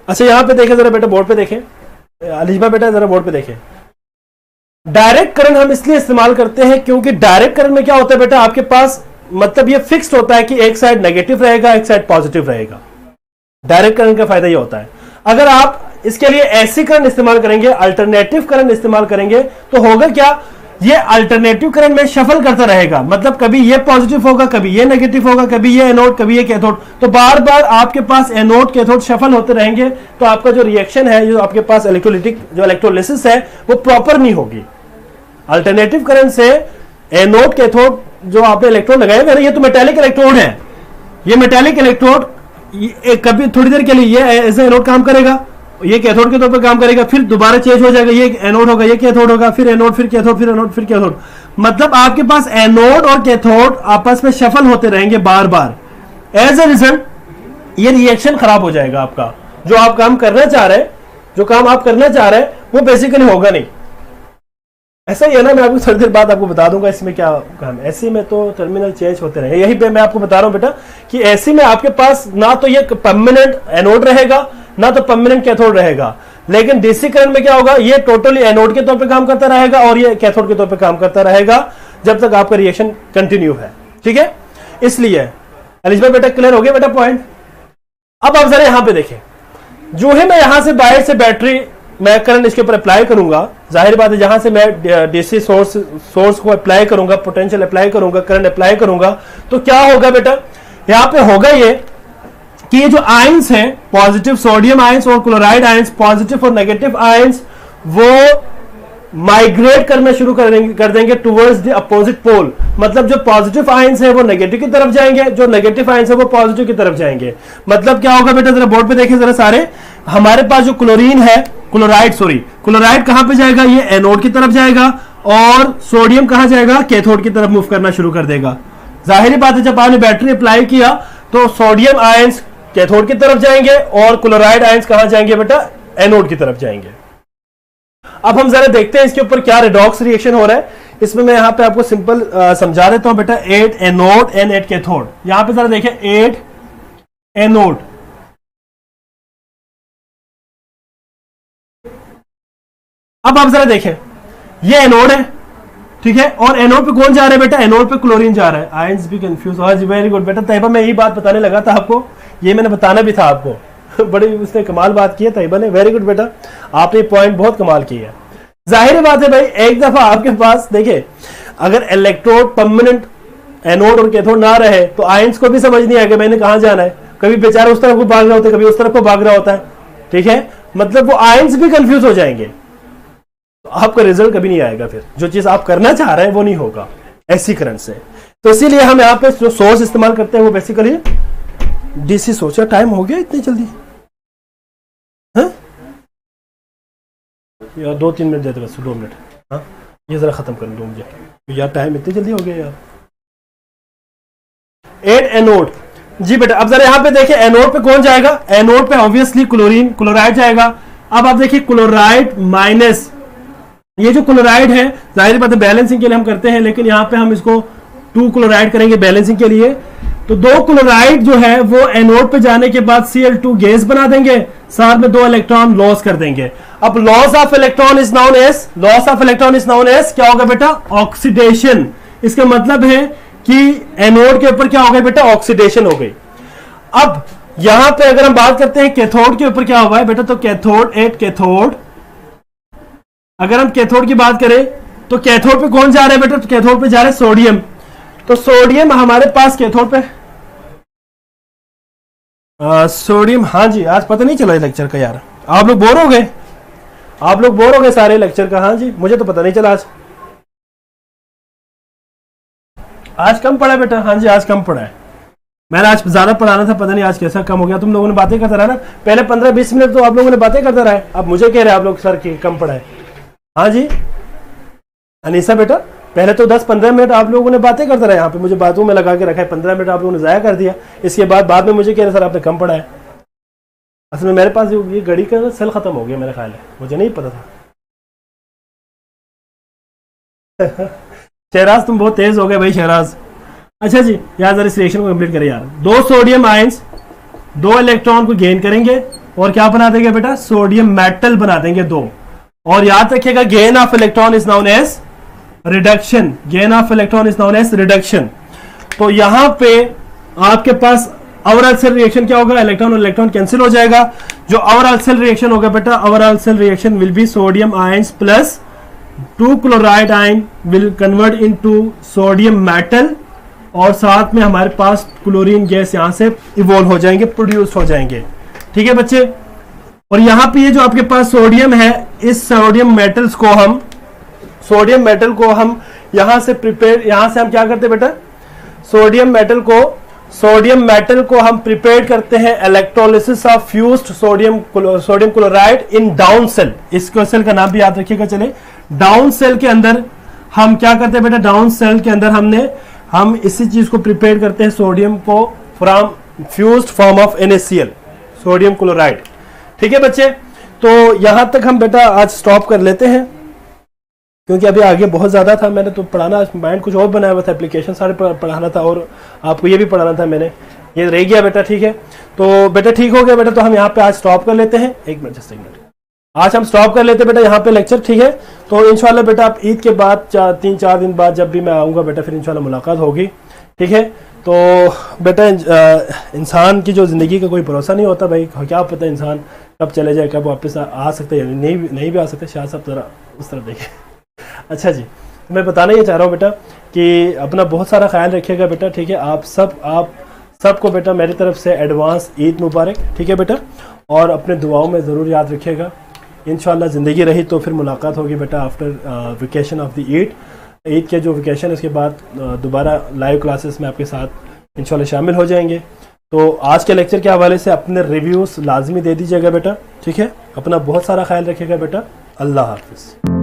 Speaker 1: अच्छा यहां पे देखें जरा बेटा, बोर्ड पे देखें, अलिजबा बेटा जरा बोर्ड पे देखें। डायरेक्ट करंट हम इसलिए इस्तेमाल करते हैं क्योंकि डायरेक्ट करंट में क्या होता है बेटा, आपके पास मतलब ये फिक्स्ड होता है कि एक साइड नेगेटिव रहेगा, एक साइड पॉजिटिव रहेगा। डायरेक्ट करंट का फायदा ये होता है। अगर आप इसके लिए ऐसी करंट इस्तेमाल करेंगे, अल्टरनेटिव करंट इस्तेमाल करेंगे, तो होगा क्या, ये अल्टरनेटिव करंट में शफल करता रहेगा। मतलब कभी ये पॉजिटिव होगा, कभी ये नेगेटिव होगा, कभी ये एनोड, कभी ये कैथोड, तो बार बार आपके पास एनोड कैथोड शफल होते रहेंगे। तो आपका जो रिएक्शन है, जो आपके पास इलेक्ट्रोलिटिक जो इलेक्ट्रोलिसिस है, वो प्रॉपर नहीं होगी। अल्टरनेटिव करंट से एनोड कैथोड जो आपने इलेक्ट्रोड लगाए हुए, ये तो मेटेलिक इलेक्ट्रोड है, ये मेटेलिक इलेक्ट्रोड कभी थोड़ी देर के लिए ये ऐसे एनोड काम करेगा, ये कैथोड के तौर पर काम करेगा, फिर दोबारा चेंज हो जाएगा, ये एनोड होगा, ये कैथोड होगा, फिर एनोड, फिर कैथोड, फिर एनोड, फिर कैथोड। मतलब आपके पास एनोड और कैथोड आपस में शफल होते रहेंगे बार बार। एज ए रिजल्ट ये रिएक्शन खराब हो जाएगा आपका। जो आप काम करना चाह रहे हैं, जो काम आप करना चाह रहे हैं, वो बेसिकली होगा नहीं। ऐसा ही है ना, मैं आपको थोड़ी देर बाद आपको बता दूंगा इसमें क्या काम। एसी में तो टर्मिनल चेंज होते रहेंगे। यही पे मैं आपको बता रहा हूं बेटा कि एसी में आपके पास ना तो ये परमानेंट एनोड रहेगा, ना तो परमानेंट कैथोड रहेगा। लेकिन डीसी करंट में क्या होगा, ये टोटली एनोड के तौर पे काम करता रहेगा और ये कैथोड के तौर पे काम करता रहेगा जब तक आपका रिएक्शन कंटिन्यू है। ठीक है, इसलिए एलिजिबल बेटा, क्लियर हो गया बेटा पॉइंट। अब आप जरा यहां पे देखें, जो है मैं यहां से बाहर से बैटरी मैं करंट इसके ऊपर अप्लाई करूंगा, जाहिर बात है जहां से मैं डीसी सोर्स को अप्लाई करूंगा, पोटेंशियल अप्लाई करूंगा, करंट अप्लाई करूंगा, तो क्या होगा बेटा, यहां पे होगा ये कि ये जो आयंस हैं, पॉजिटिव सोडियम आयंस और क्लोराइड आयंस, पॉजिटिव और नेगेटिव आयंस, वो माइग्रेट करना शुरू कर देंगे टुवर्ड्स द अपोजिट पोल। मतलब जो पॉजिटिव आयंस है वो नेगेटिव की तरफ जाएंगे, जो नेगेटिव आयंस है वो पॉजिटिव की तरफ जाएंगे। मतलब क्या होगा बेटा, जरा बोर्ड पे देखें जरा सारे, हमारे पास जो क्लोरीन है, क्लोराइड कहां पे जाएगा, ये एनोड की तरफ जाएगा, और सोडियम कहां जाएगा, कैथोड की तरफ मूव करना शुरू कर देगा। जाहिर बात है जब आपने बैटरी अप्लाई किया तो सोडियम आयंस कैथोड की तरफ जाएंगे और क्लोराइड आयंस कहां जाएंगे बेटा, एनोड की तरफ जाएंगे। अब हम जरा देखते हैं इसके ऊपर क्या रेडॉक्स रिएक्शन हो रहा है। इसमें मैं यहां पे आपको सिंपल समझा देता हूं बेटा। 8 एनोड एंड 8 कैथोड, यहां पे जरा देखें 8 एनोड, अब आप जरा देखें ये एनोड है, ठीक है, और एनोड पे कौन जा रहा है बेटा, एनोड पे क्लोरीन जा रहा है। आयंस भी कंफ्यूज, आज वेरी गुड बेटा तैयबा, मैं यही बात बताने लगा था आपको, ये मैंने बताना भी था आपको बड़ी उसने कमाल बात की है तैयबा ने, वेरी गुड बेटा, आपने पॉइंट बहुत कमाल की है। जाहिर बात है भाई, एक दफा आपके पास देखिए अगर इलेक्ट्रोड परमानेंट एनोड और कैथोड ना रहे तो आयंस को भी समझ नहीं आएगा मैंने कहां जाना है, कभी बेचारा उस तरफ को भाग रहा होता है, कभी उस तरफ को भाग रहा होता है, ठीक है, मतलब वो आयंस भी कंफ्यूज हो जाएंगे, तो आपका रिजल्ट कभी नहीं आएगा। फिर जो चीज आप करना चाह रहे हैं वो नहीं होगा ऐसी करंट से। तो इसीलिए हम यहाँ पे जो सोर्स इस्तेमाल करते हैं वो बेसिकली डीसी सोर्स। टाइम हो गया इतनी जल्दी, हाँ यार 2-3 मिनट देते बस, 2 मिनट, हाँ ये जरा खत्म कर दो मुझे यार, टाइम इतनी जल्दी हो गया यार। 8 एनोड, जी बेटा अब जरा यहाँ पे देखिए एनोड पे कौन जाएगा, एनोड पे ऑब्वियसली क्लोराइड जाएगा। अब आप देखिए क्लोराइड माइनस, ये जो क्लोराइड है जाहिर बात है बैलेंसिंग के लिए हम करते हैं, लेकिन यहाँ पे हम इसको 2 क्लोराइड करेंगे बैलेंसिंग के लिए। तो 2 क्लोराइड जो है वो एनोड पे जाने के बाद Cl2 गैस बना देंगे, साथ में 2 इलेक्ट्रॉन लॉस कर देंगे। अब loss of electron is known as क्या होगा बेटा, ऑक्सीडेशन। इसका मतलब है कि एनोड के ऊपर क्या हो गया बेटा, ऑक्सीडेशन हो गई। अब यहां पे अगर हम बात करते हैं कैथोड के ऊपर क्या हुआ है बेटा, तो कैथोड 8 कैथोड, अगर हम कैथोड की बात करें तो कैथोड पे कौन जा रहा है बेटा, तो कैथोड पे जा रहा है सोडियम। तो सोडियम हमारे पास कैथोड पे सोडियम, हाँ जी आज पता नहीं चला लेक्चर का यार, आप लोग बोर हो गए सारे लेक्चर का, हाँ जी मुझे तो पता नहीं चला आज कम पढ़ा बेटा, हाँ जी आज कम पढ़ा है, मैंने आज ज्यादा पढ़ाना था, पता नहीं आज कैसा कम हो गया। तुम लोगों ने बातें करता रहा ना, पहले 15-20 मिनट तो आप लोगों ने बातें करते रहे, अब मुझे कह रहे हैं आप लोग सर की कम पढ़ा है। हाँ जी अनीसा बेटा, पहले तो 10-15 मिनट आप लोगों ने बातें करते रहे, यहाँ पे मुझे बातों में लगा के रखा है, 15 मिनट आप लोगों ने जाया कर दिया। इसके बाद में मुझे कह रहे सर आपने कम पढ़ा है। असल में मेरे पास ये घड़ी का सेल खत्म हो गया मेरा ख्याल है, मुझे नहीं पता था शहराज तुम बहुत तेज हो गए भाई शहराज। अच्छा जी यार जरा इस रिएक्शन को कंप्लीट करें यार। 2 सोडियम आयंस 2 इलेक्ट्रॉन को गेन करेंगे और क्या बना देंगे बेटा, सोडियम मेटल बना देंगे 2। और याद रखिएगा gain of electron is known as reduction, gain of electron is known as reduction. तो यहाँ पे आपके पास ओवरऑल सेल रिएक्शन क्या होगा, इलेक्ट्रॉन और इलेक्ट्रॉन कैंसिल हो जाएगा। जो ओवरऑल सेल रिएक्शन होगा बेटा, overall cell reaction will be sodium ions plus 2 chloride ion will convert into sodium metal, और साथ में हमारे पास क्लोरीन गैस यहां से इवॉल्व हो जाएंगे, प्रोड्यूस हो जाएंगे। ठीक है बच्चे, और यहां पे ये जो आपके पास सोडियम है, इस सोडियम मेटल को हम यहां से प्रिपेयर, यहां से हम क्या करते हैं बेटा, सोडियम मेटल को हम प्रिपेयर करते हैं electrolysis of fused sodium chloride in down cell. इस सेल का नाम भी याद रखिएगा। चले, डाउन सेल के अंदर हम क्या करते हैं बेटा, डाउन सेल के अंदर हम इसी चीज को प्रिपेयर करते हैं, सोडियम को from fused form of NaCl, sodium chloride. ठीक है बच्चे, तो यहां तक हम बेटा आज स्टॉप कर लेते हैं, क्योंकि अभी आगे बहुत ज्यादा था। मैंने तो पढ़ाना, माइंड कुछ और बनाया हुआ था, एप्लीकेशन सारे पढ़ाना था और आपको ये भी पढ़ाना था, मैंने ये रह गया बेटा। ठीक है, तो बेटा ठीक हो गया बेटा, तो हम यहाँ पे आज स्टॉप कर लेते हैं। एक मिनट, आज हम स्टॉप कर लेते हैं बेटा यहाँ पे लेक्चर। ठीक है, तो इंशाल्लाह बेटा आप ईद के बाद 3-4 दिन बाद जब भी मैं आऊँगा बेटा, फिर इंशाल्लाह मुलाकात होगी। ठीक है, तो बेटा इंसान की जो ज़िंदगी का कोई भरोसा नहीं होता भाई, क्या पता इंसान कब चले जाए, कब वापस आ सकते हैं, नहीं भी आ सकते। शाह साहब ज़रा उस तरफ देखिए। अच्छा जी, मैं बताना ये चाह रहा हूँ बेटा कि अपना बहुत सारा ख्याल रखिएगा बेटा। ठीक है, आप सबको बेटा मेरी तरफ से एडवांस ईद मुबारक। ठीक है बेटा, और अपने दुआओं में ज़रूर याद रखिएगा। इंशाल्लाह ज़िंदगी रही तो फिर मुलाकात होगी बेटा after vacation of the Eid के जो वेकेशन, इसके बाद दोबारा लाइव क्लासेस में आपके साथ इंशाल्लाह शामिल हो जाएंगे। तो आज के लेक्चर के हवाले से अपने रिव्यूज़ लाजमी दे दीजिएगा बेटा। ठीक है, अपना बहुत सारा ख्याल रखिएगा बेटा। अल्लाह हाफिज़।